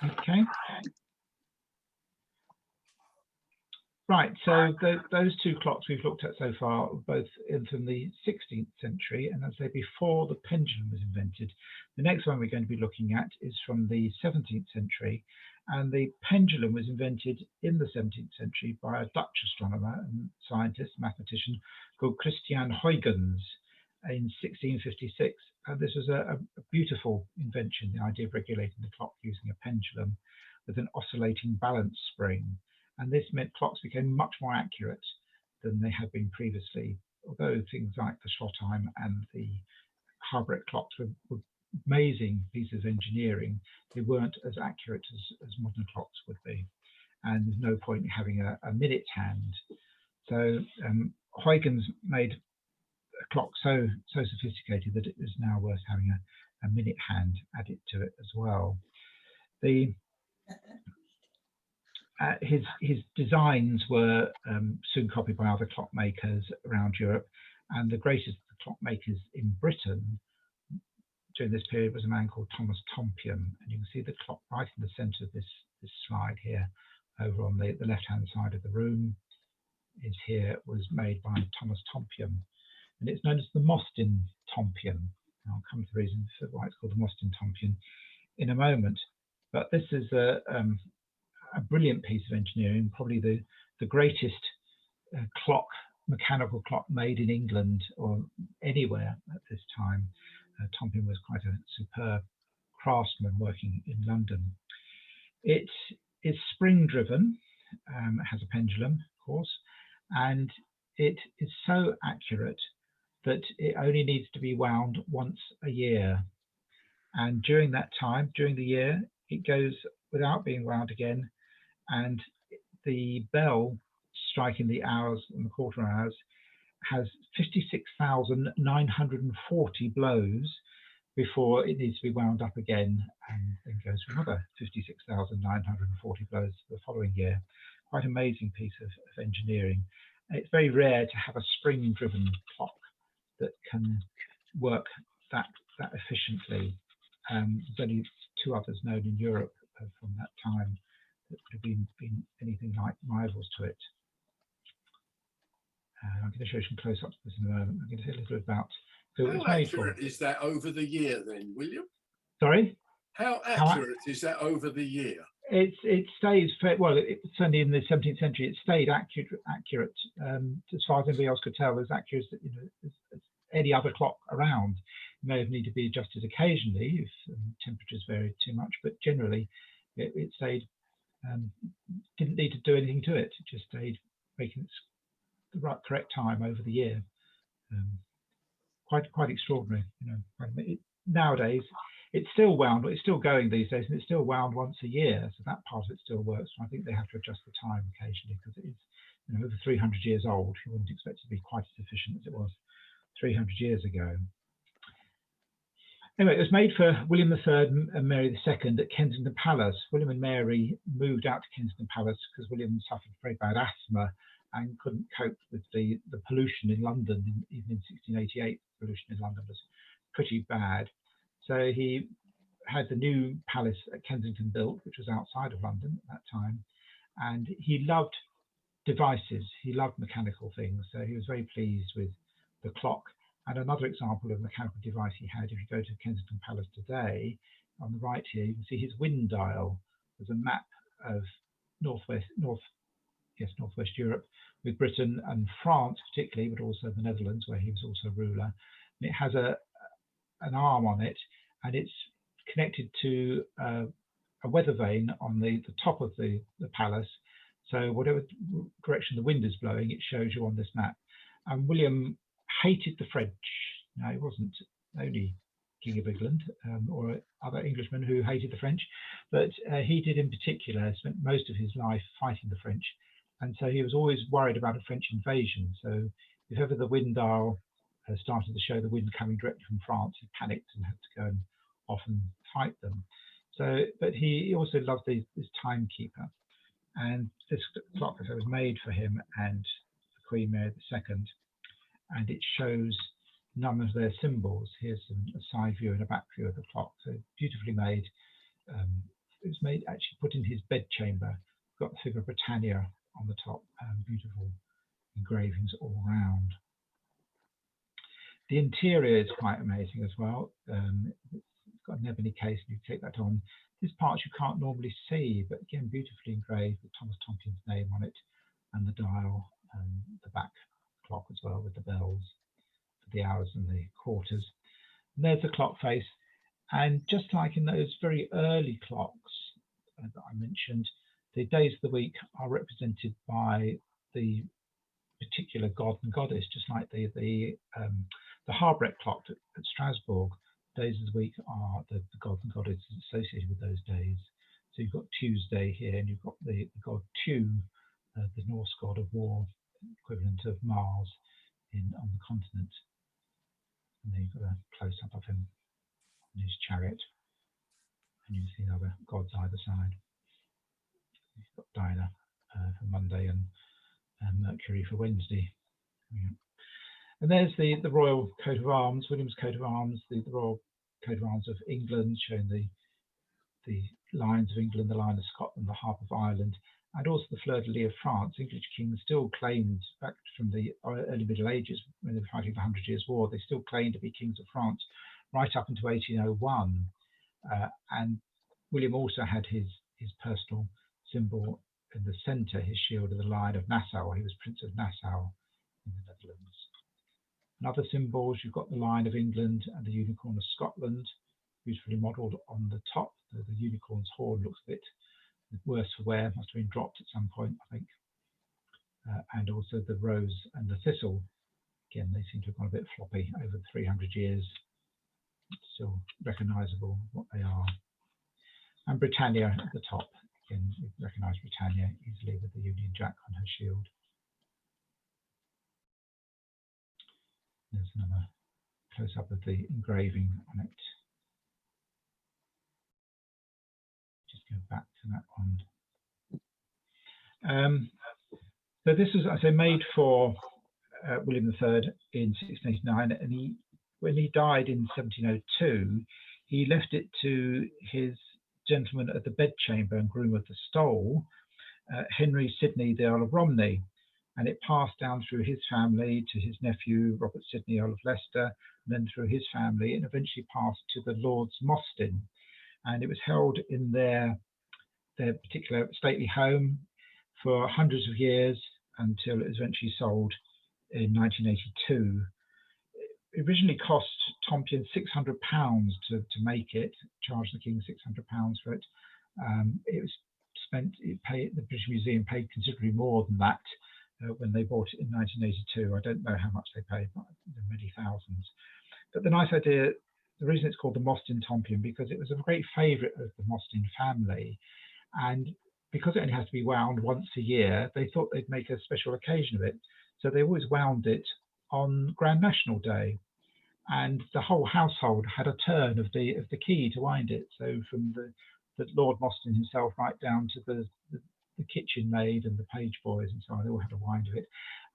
Okay. Right, so those two clocks we've looked at so far, both from the 16th century, and as I say, before the pendulum was invented. The next one we're going to be looking at is from the 17th century, and the pendulum was invented in the 17th century by a Dutch astronomer and scientist, mathematician called Christian Huygens in 1656. And this was a beautiful invention, the idea of regulating the clock using a pendulum with an oscillating balance spring. And this meant clocks became much more accurate than they had been previously. Although things like the Schlottime and the Harbrecht clocks were amazing pieces of engineering, they weren't as accurate as modern clocks would be. And there's no point in having a minute hand. So Huygens made a clock so sophisticated that it is now worth having a minute hand added to it as well. His designs were soon copied by other clockmakers around Europe, and the greatest of the clockmakers in Britain during this period was a man called Thomas Tompion. And you can see the clock right in the centre of this slide here, over on the left-hand side of the room, was made by Thomas Tompion, and it's known as the Mostyn Tompion. I'll come to the reason for why it's called the Mostyn Tompion in a moment. But this is a brilliant piece of engineering, probably the greatest mechanical clock made in England or anywhere at this time. Tompion was quite a superb craftsman working in London. It is spring driven, it has a pendulum, of course, and it is so accurate that it only needs to be wound once a year. And during that time, during the year, it goes without being wound again, and the bell striking the hours and the quarter hours has 56,940 blows before it needs to be wound up again, and then goes for another 56,940 blows the following year. Quite amazing piece of engineering. It's very rare to have a spring-driven clock that can work that efficiently. There's only two others known in Europe from that time that would have been anything like rivals to it. I'm going to show you some close-ups of this in a moment. I'm going to say a little bit about who it was made for. How accurate is that over the year then, William? Sorry? How accurate is that over the year? It stays, well, certainly in the 17th century, it stayed accurate as far as anybody else could tell, as accurate as any other clock around. It may have needed to be adjusted occasionally if temperatures varied too much, but generally it stayed, didn't need to do anything to it. It just stayed making the correct time over the year. Quite extraordinary, Nowadays, It's still wound, it's still going these days, and it's still wound once a year. So that part of it still works. I think they have to adjust the time occasionally because it is, you know, over 300 years old. You wouldn't expect it to be quite as efficient as it was 300 years ago. Anyway, it was made for William III and Mary II at Kensington Palace. William and Mary moved out to Kensington Palace because William suffered very bad asthma and couldn't cope with the pollution in London. Even in 1688, pollution in London was pretty bad. So he had the new palace at Kensington built, which was outside of London at that time. And he loved devices. He loved mechanical things. So he was very pleased with the clock. And another example of a mechanical device he had, if you go to Kensington Palace today, on the right here, you can see his wind dial. There's a map of northwest Europe, with Britain and France particularly, but also the Netherlands, where he was also ruler. And it has an arm on it, and it's connected to a weather vane on the top of the palace. So whatever direction the wind is blowing, it shows you on this map. And William hated the French. Now, he wasn't only King of England or other Englishmen who hated the French, but he did in particular, spent most of his life fighting the French. And so he was always worried about a French invasion. So if ever the wind dial started to show the wind coming directly from France, he panicked and had to go and often fight them. So, but he also loved this timekeeper. And this clock was made for him and Queen Mary II. And it shows none of their symbols. Here's a side view and a back view of the clock. So beautifully made. It was made, actually put in his bedchamber. Got the figure of Britannia on the top. Beautiful engravings all round. The interior is quite amazing as well. It's got an ebony case, and you take that on. This part you can't normally see, but again, beautifully engraved with Thomas Tompion's name on it, and the dial, and the back clock as well with the bells for the hours and the quarters. And there's the clock face, and just like in those very early clocks that I mentioned, the days of the week are represented by the particular god and goddess, just like the Harbrecht clock at Strasbourg. Days of the week are the gods and goddesses associated with those days. So you've got Tuesday here, and you've got the god Tu, the Norse god of war, equivalent of Mars on the continent. And then you've got a close-up of him on his chariot, and you can see the other gods either side. You've got Dinah for Monday and Mercury for Wednesday. Yeah. And there's the royal coat of arms, William's coat of arms, the royal coat of arms of England, showing the lions of England, the lion of Scotland, the harp of Ireland, and also the fleur-de-lis of France. English kings still claimed, back from the early Middle Ages, when they were fighting the 100 Years' War, they still claimed to be kings of France right up into 1801. And William also had his personal symbol in the centre, his shield of the Lion of Nassau. He was Prince of Nassau in the Netherlands. And other symbols, you've got the Lion of England and the Unicorn of Scotland, beautifully modelled on the top. The unicorn's horn looks a bit worse for wear, must have been dropped at some point, I think. And also the rose and the thistle. Again, they seem to have gone a bit floppy over 300 years. It's still recognisable what they are. And Britannia at the top. Again, you recognise Britannia easily with the Union Jack on her shield. There's another close-up of the engraving on it. Just go back to that one. So this was, I say, made for William III in 1689, and when he died in 1702, he left it to his gentleman at the bedchamber and groom of the stole, Henry Sidney, the Earl of Romney, and it passed down through his family to his nephew, Robert Sidney, Earl of Leicester, and then through his family, and eventually passed to the Lords Mostyn. And it was held in their particular stately home for hundreds of years until it was eventually sold in 1982. It originally cost Tompion £600 to make it, charged the king £600 for it. It was spent, the British Museum paid considerably more than that when they bought it in 1982. I don't know how much they paid, but many thousands. But the nice idea the reason it's called the Mostyn Tompion, because it was a great favourite of the Mostyn family, and because it only has to be wound once a year, they thought they'd make a special occasion of it. So they always wound it on Grand National Day, and the whole household had a turn of the key to wind it. So from the Lord Mostyn himself right down to the kitchen maid and the page boys and so on, they all had a wind of it.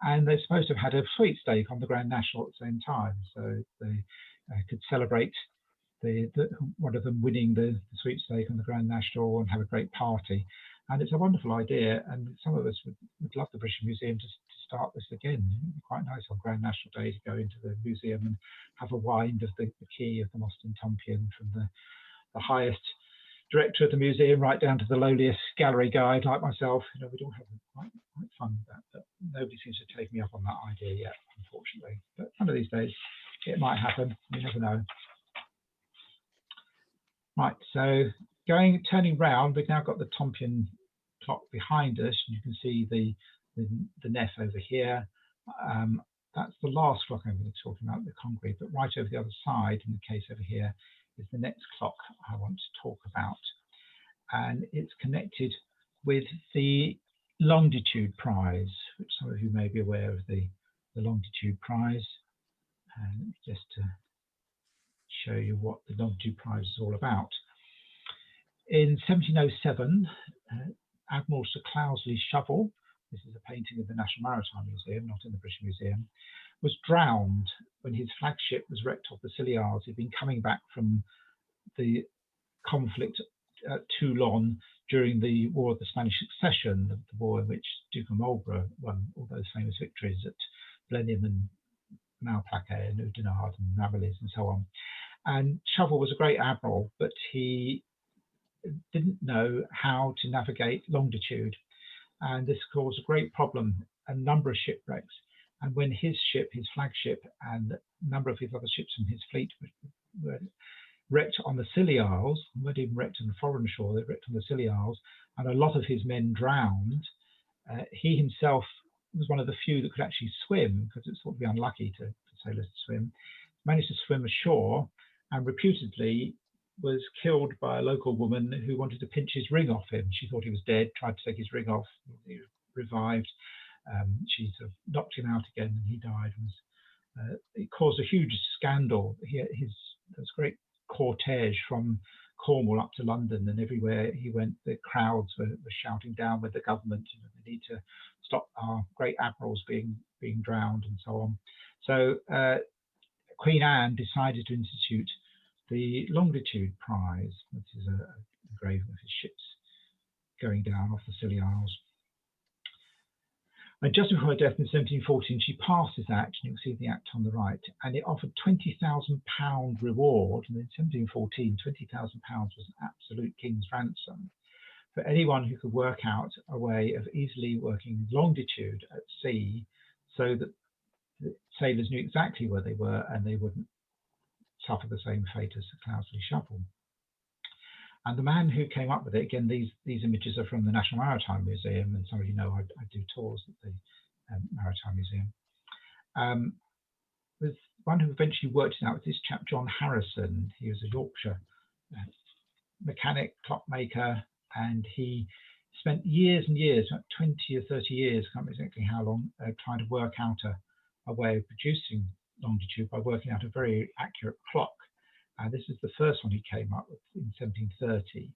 And they're supposed to have had a sweepstake on the Grand National at the same time, so they could celebrate one of them winning the sweepstake on the Grand National and have a great party. And it's a wonderful idea, and some of us would love the British Museum to start this again. It would be quite nice on Grand National Day to go into the museum and have a wind of the key of the Mostyn Tompion from the highest director of the museum right down to the lowliest gallery guide like myself. You know, we'd all have quite fun with that, but nobody seems to take me up on that idea yet, unfortunately. But one of these days it might happen, you never know. Right, so turning round, we've now got the Tompion clock behind us, and you can see the nef over here. That's the last clock I'm going to talk about, the concrete, but right over the other side, in the case over here, is the next clock I want to talk about. And it's connected with the longitude prize, which some of you may be aware of the longitude prize. And just to show you what the longitude prize is all about. In 1707, Admiral Sir Cloudesley's shovel, this is a painting of the National Maritime Museum, not in the British Museum, was drowned when his flagship was wrecked off the Scilly Isles. He'd been coming back from the conflict at Toulon during the War of the Spanish Succession, the war in which Duke of Marlborough won all those famous victories at Blenheim and Malplaquet and Oudenarde and Ramillies and so on. And Shovel was a great admiral, but he didn't know how to navigate longitude. And this caused a great problem, a number of shipwrecks. And when his ship, his flagship, and a number of his other ships from his fleet were wrecked on the Scilly Isles, weren't even wrecked on the foreign shore, they wrecked on the Scilly Isles, and a lot of his men drowned. He himself was one of the few that could actually swim, because it's thought to be unlucky for sailors to swim. Managed to swim ashore, and reputedly was killed by a local woman who wanted to pinch his ring off him. She thought he was dead, tried to take his ring off, he was revived. She sort of knocked him out again, and he died. It caused a huge scandal. There was a great cortege from Cornwall up to London, and everywhere he went, the crowds were shouting down with the government, you know, they need to stop our great admirals being drowned and so on. So Queen Anne decided to institute the Longitude Prize, which is a engraving of his ships going down off the Scilly Isles. And just before her death in 1714, she passed this act, and you can see the act on the right, and it offered £20,000 reward. And in 1714, £20,000 was an absolute king's ransom for anyone who could work out a way of easily working longitude at sea, so that the sailors knew exactly where they were and they wouldn't suffer the same fate as the Cloudesley shovel. And the man who came up with it, again, these images are from the National Maritime Museum, and some of you know I do tours at the Maritime Museum. The one who eventually worked it out was this chap, John Harrison. He was a Yorkshire mechanic, clockmaker, and he spent years and years, about 20 or 30 years, I can't remember exactly how long, trying to work out a way of producing longitude by working out a very accurate clock. This is the first one he came up with in 1730,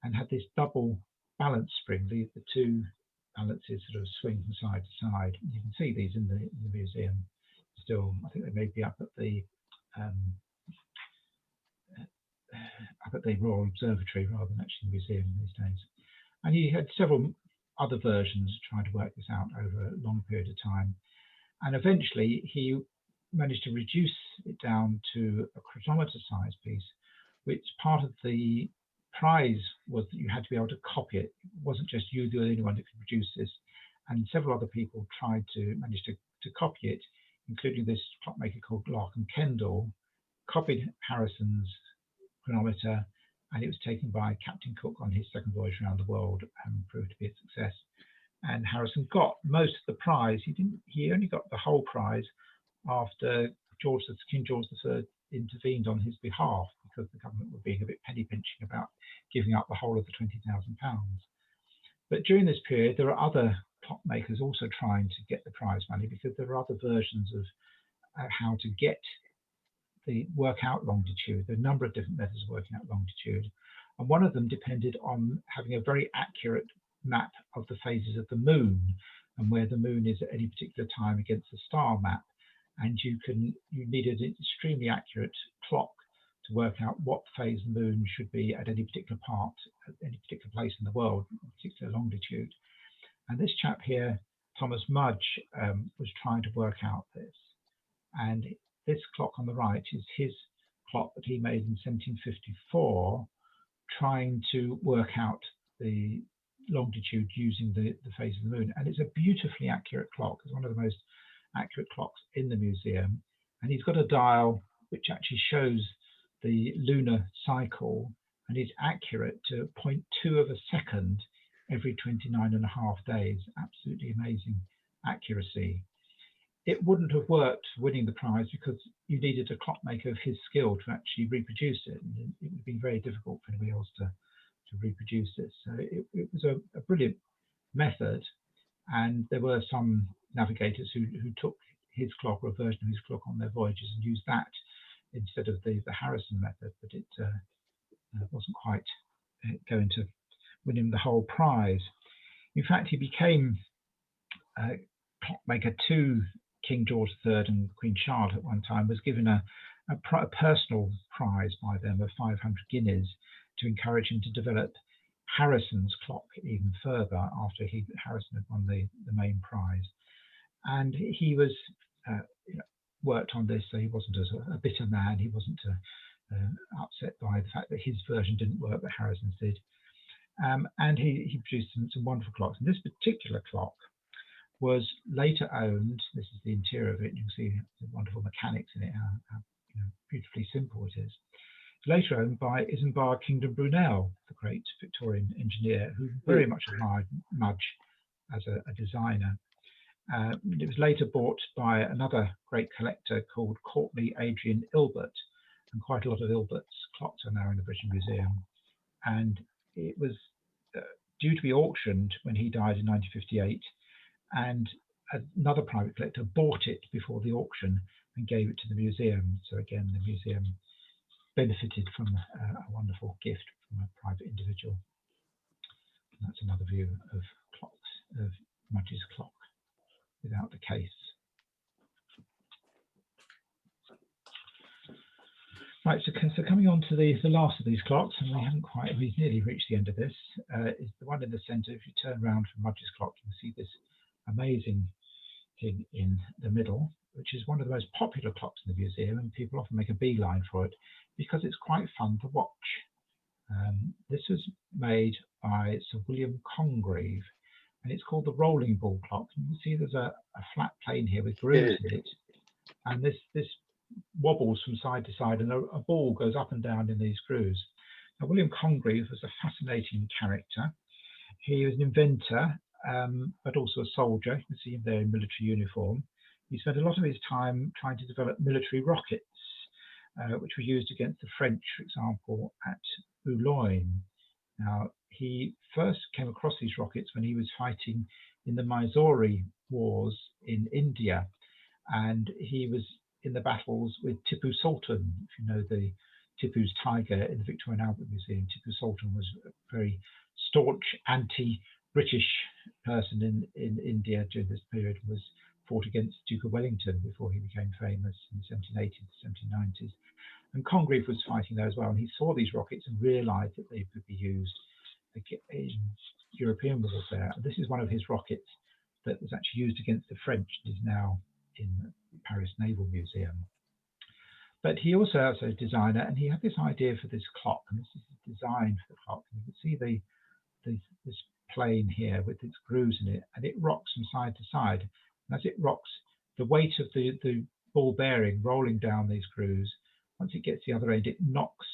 and had this double balance spring. The two balances sort of swing from side to side. You can see these in the museum still. I think they may be up at the Royal Observatory rather than actually the museum these days. And he had several other versions trying to work this out over a long period of time. And eventually he managed to reduce it down to a chronometer size piece, which part of the prize was that you had to be able to copy it. It wasn't just you, the only one that could produce this. And several other people tried to manage to copy it, including this clockmaker called Lark and Kendall, copied Harrison's chronometer, and it was taken by Captain Cook on his second voyage around the world and proved to be a success. And Harrison got most of the prize. He only got the whole prize after King George III intervened on his behalf because the government were being a bit penny pinching about giving up the whole of the £20,000. But during this period, there are other clockmakers also trying to get the prize money, because there are other versions of how to get the work out longitude. There are a number of different methods of working out longitude, and one of them depended on having a very accurate map of the phases of the moon and where the moon is at any particular time against the star map. And you needed an extremely accurate clock to work out what phase the moon should be at any particular part, at any particular place in the world, particular longitude. And this chap here, Thomas Mudge, was trying to work out this. And this clock on the right is his clock that he made in 1754, trying to work out the longitude using the phase of the moon. And it's a beautifully accurate clock. It's one of the most accurate clocks in the museum. And he's got a dial which actually shows the lunar cycle, and is accurate to 0.2 of a second every 29.5 days. Absolutely amazing accuracy. It wouldn't have worked winning the prize because you needed a clockmaker of his skill to actually reproduce it. And it would have been very difficult for anybody else to reproduce this. So it was a brilliant method. And there were some navigators who took his clock, or a version of his clock, on their voyages and used that instead of the Harrison method, but it wasn't quite going to win him the whole prize. In fact, he became clockmaker to King George III and Queen Charlotte at one time, was given a personal prize by them of 500 guineas to encourage him to develop Harrison's clock even further after Harrison had won the main prize. And he was worked on this, so he wasn't a bitter man. He wasn't upset by the fact that his version didn't work, but Harrison's did. And he produced some wonderful clocks. And this particular clock was later owned. This is the interior of it. You can see the wonderful mechanics in it, how beautifully simple it is. Later owned by Isambard Kingdom Brunel, the great Victorian engineer, who very much admired Mudge as a designer. It was later bought by another great collector called Courtney Adrian Ilbert, and quite a lot of Ilbert's clocks are now in the British Museum. And it was due to be auctioned when he died in 1958, and another private collector bought it before the auction and gave it to the museum. So again, the museum benefited from a wonderful gift from a private individual. And that's another view of clocks, of Mudge's clock without the case. Right, so coming on to the last of these clocks, and we've nearly reached the end of this, is the one in the centre. If you turn around from Mudge's clock, you can see this amazing thing in the middle, which is one of the most popular clocks in the museum, and people often make a beeline for it because it's quite fun to watch. This was made by Sir William Congreve, and it's called the rolling ball clock. You can see there's a flat plane here with grooves in it, and this wobbles from side to side, and a ball goes up and down in these grooves. Now, William Congreve was a fascinating character. He was an inventor, but also a soldier. You can see him there in military uniform. He spent a lot of his time trying to develop military rockets, which were used against the French, for example, at Boulogne. Now, he first came across these rockets when he was fighting in the Mysore Wars in India, and he was in the battles with Tipu Sultan. If you know the Tipu's tiger in the Victoria and Albert Museum, Tipu Sultan was a very staunch anti-British person in India during this period, was fought against Duke of Wellington before he became famous in the 1780s, 1790s. And Congreve was fighting there as well, and he saw these rockets and realised that they could be used in European warfare. And this is one of his rockets that was actually used against the French and is now in the Paris Naval Museum. But he also was a designer, and he had this idea for this clock, and this is the design for the clock. And you can see this plane here with its grooves in it, and it rocks from side to side. And as it rocks, the weight of the ball bearing rolling down these grooves, once it gets to the other end, it knocks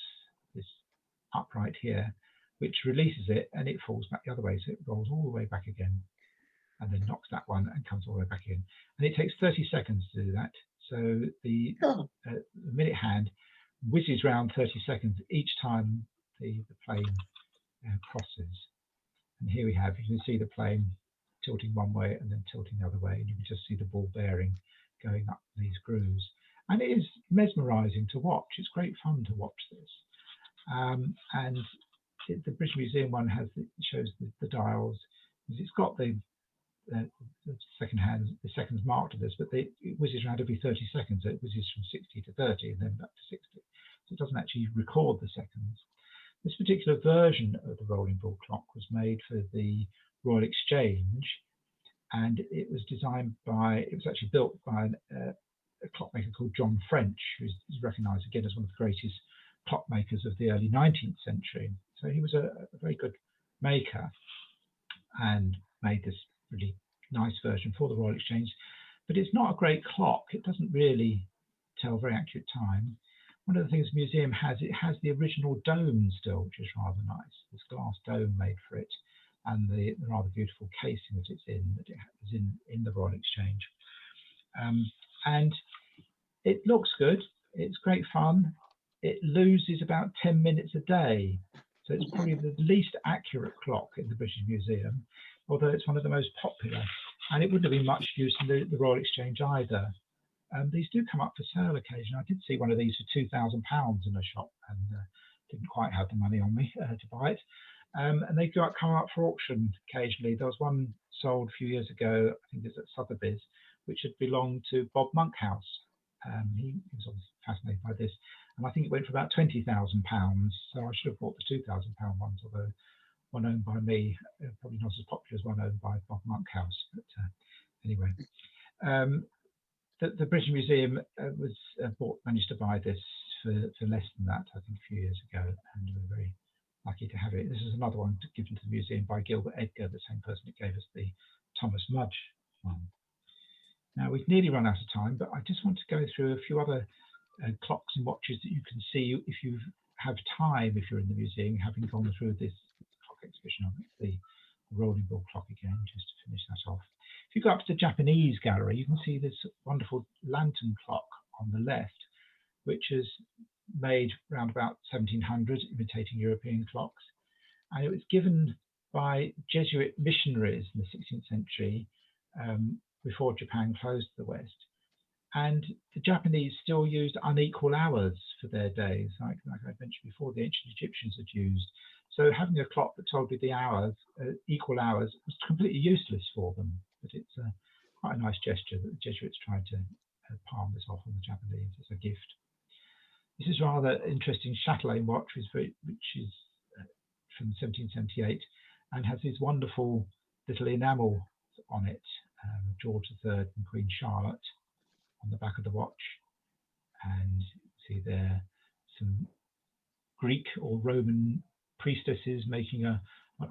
this upright here, which releases it, and it falls back the other way. So it rolls all the way back again, and then knocks that one and comes all the way back in. And it takes 30 seconds to do that. So the minute hand whizzes round 30 seconds each time the plane crosses. And here we have, you can see the plane tilting one way and then tilting the other way, and you can just see the ball bearing going up these grooves. And it is mesmerizing to watch. It's great fun to watch this. And the British Museum one shows the dials. It's got the seconds marked to this, but it whizzes around every 30 seconds. So it whizzes from 60 to 30 and then back to 60. So it doesn't actually record the seconds. This particular version of the rolling ball clock was made for the Royal Exchange, and it was actually built by a clockmaker called John French, who's recognised again as one of the greatest clockmakers of the early 19th century. So he was a very good maker and made this really nice version for the Royal Exchange. But it's not a great clock. It doesn't really tell very accurate time. One of the things the museum has, it has the original dome still, which is rather nice. This glass dome made for it, and the rather beautiful casing that it's in, that it is in the Royal Exchange. And it looks good. It's great fun. It loses about 10 minutes a day. So it's probably the least accurate clock in the British Museum, although it's one of the most popular. And it wouldn't have been much use in the Royal Exchange either. These do come up for sale occasionally. I did see one of these for £2,000 in a shop, and didn't quite have the money on me to buy it. And they come up for auction occasionally. There was one sold a few years ago, I think it's at Sotheby's, which had belonged to Bob Monkhouse. He was obviously fascinated by this, and I think it went for about £20,000. So I should have bought the £2,000 ones, although one owned by me, probably not as popular as one owned by Bob Monkhouse. But anyway, the British Museum managed to buy this for less than that, I think, a few years ago, and we're very lucky to have it. This is another one given to the museum by Gilbert Edgar, the same person that gave us the Thomas Mudge one. Now, we've nearly run out of time, but I just want to go through a few other clocks and watches that you can see if you have time, if you're in the museum, having gone through this clock exhibition on the rolling ball clock again, just to finish that off. If you go up to the Japanese gallery, you can see this wonderful lantern clock on the left, which is made around about 1700, imitating European clocks. And it was given by Jesuit missionaries in the 16th century, before Japan closed to the West. And the Japanese still used unequal hours for their days, like I mentioned before, the ancient Egyptians had used. So having a clock that told you the hours, equal hours, was completely useless for them. But it's quite a nice gesture that the Jesuits tried to palm this off on the Japanese as a gift. This is a rather interesting chatelaine watch, which is from 1778, and has these wonderful little enamel on it, George III and Queen Charlotte on the back of the watch. And see there some Greek or Roman priestesses making an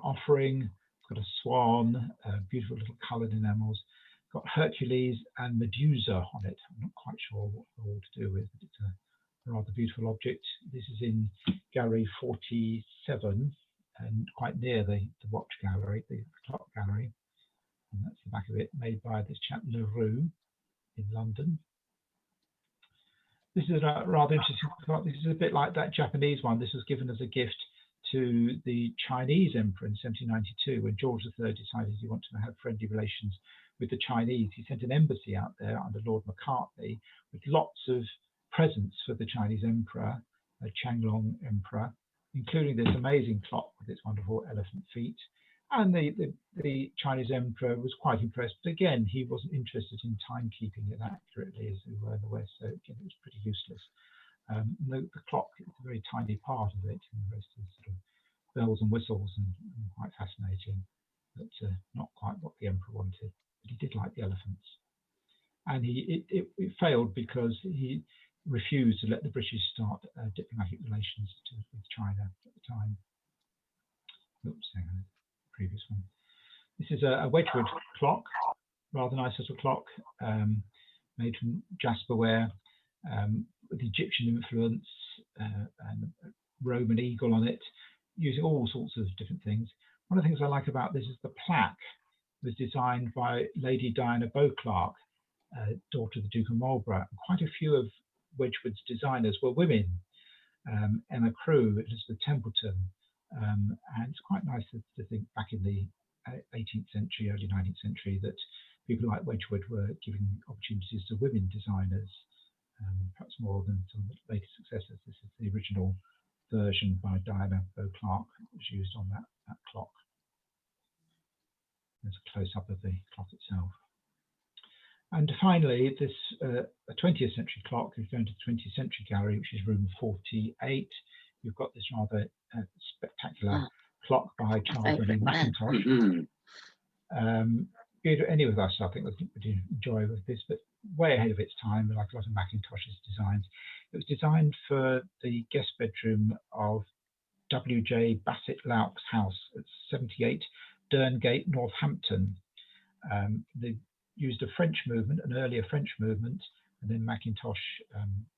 offering. It's got a swan, beautiful little coloured enamels. It's got Hercules and Medusa on it. I'm not quite sure what they're all to do with, but it's a rather beautiful object. This is in Gallery 47 and quite near the watch gallery, the clock gallery. And that's the back of it, made by this chap Leroux in London. This is a rather interesting clock. This is a bit like that Japanese one. This was given as a gift to the Chinese emperor in 1792, when George III decided he wanted to have friendly relations with the Chinese. He sent an embassy out there under Lord Macartney with lots of presents for the Chinese emperor, Changlong emperor, including this amazing clock with its wonderful elephant feet. And the Chinese emperor was quite impressed, but again, he wasn't interested in timekeeping it accurately as we were in the West, so again, it was pretty useless. The clock is a very tiny part of it, and the rest is sort of bells and whistles and quite fascinating, but not quite what the emperor wanted. But he did like the elephants. And it failed because he refused to let the British start diplomatic relations with China at the time. Oops, hang on. Previous one. This is a Wedgwood clock, rather nice little clock, made from jasperware, with Egyptian influence and a Roman eagle on it, using all sorts of different things. One of the things I like about this is the plaque was designed by Lady Diana Beauclerk, daughter of the Duke of Marlborough. Quite a few of Wedgwood's designers were women, Emma Crew, Elizabeth Templeton, and it's quite nice to think back in the 18th century, early 19th century, that people like Wedgwood were giving opportunities to women designers, perhaps more than some of the later successors. This is the original version by Diana Clark, which was used on that clock. There's a close-up of the clock itself. And finally, this a 20th century clock. If you go into the 20th century gallery, which is room 48, you've got this rather spectacular clock by Charles William Mackintosh. Any of us, I think, would enjoy with this, but way ahead of its time, like a lot of Mackintosh's designs. It was designed for the guest bedroom of W.J. Bassett Lauk's house at 78 Derngate, Northampton. They used a French movement, an earlier French movement, and then Mackintosh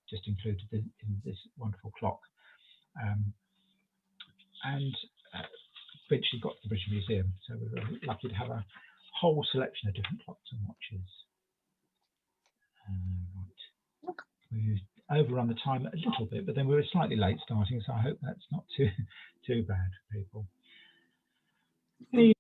just included it in this wonderful clock. And eventually got to the British Museum, so we're really lucky to have a whole selection of different clocks and watches. Right. We overrun the time a little bit, but then we were slightly late starting, so I hope that's not too bad for people. Any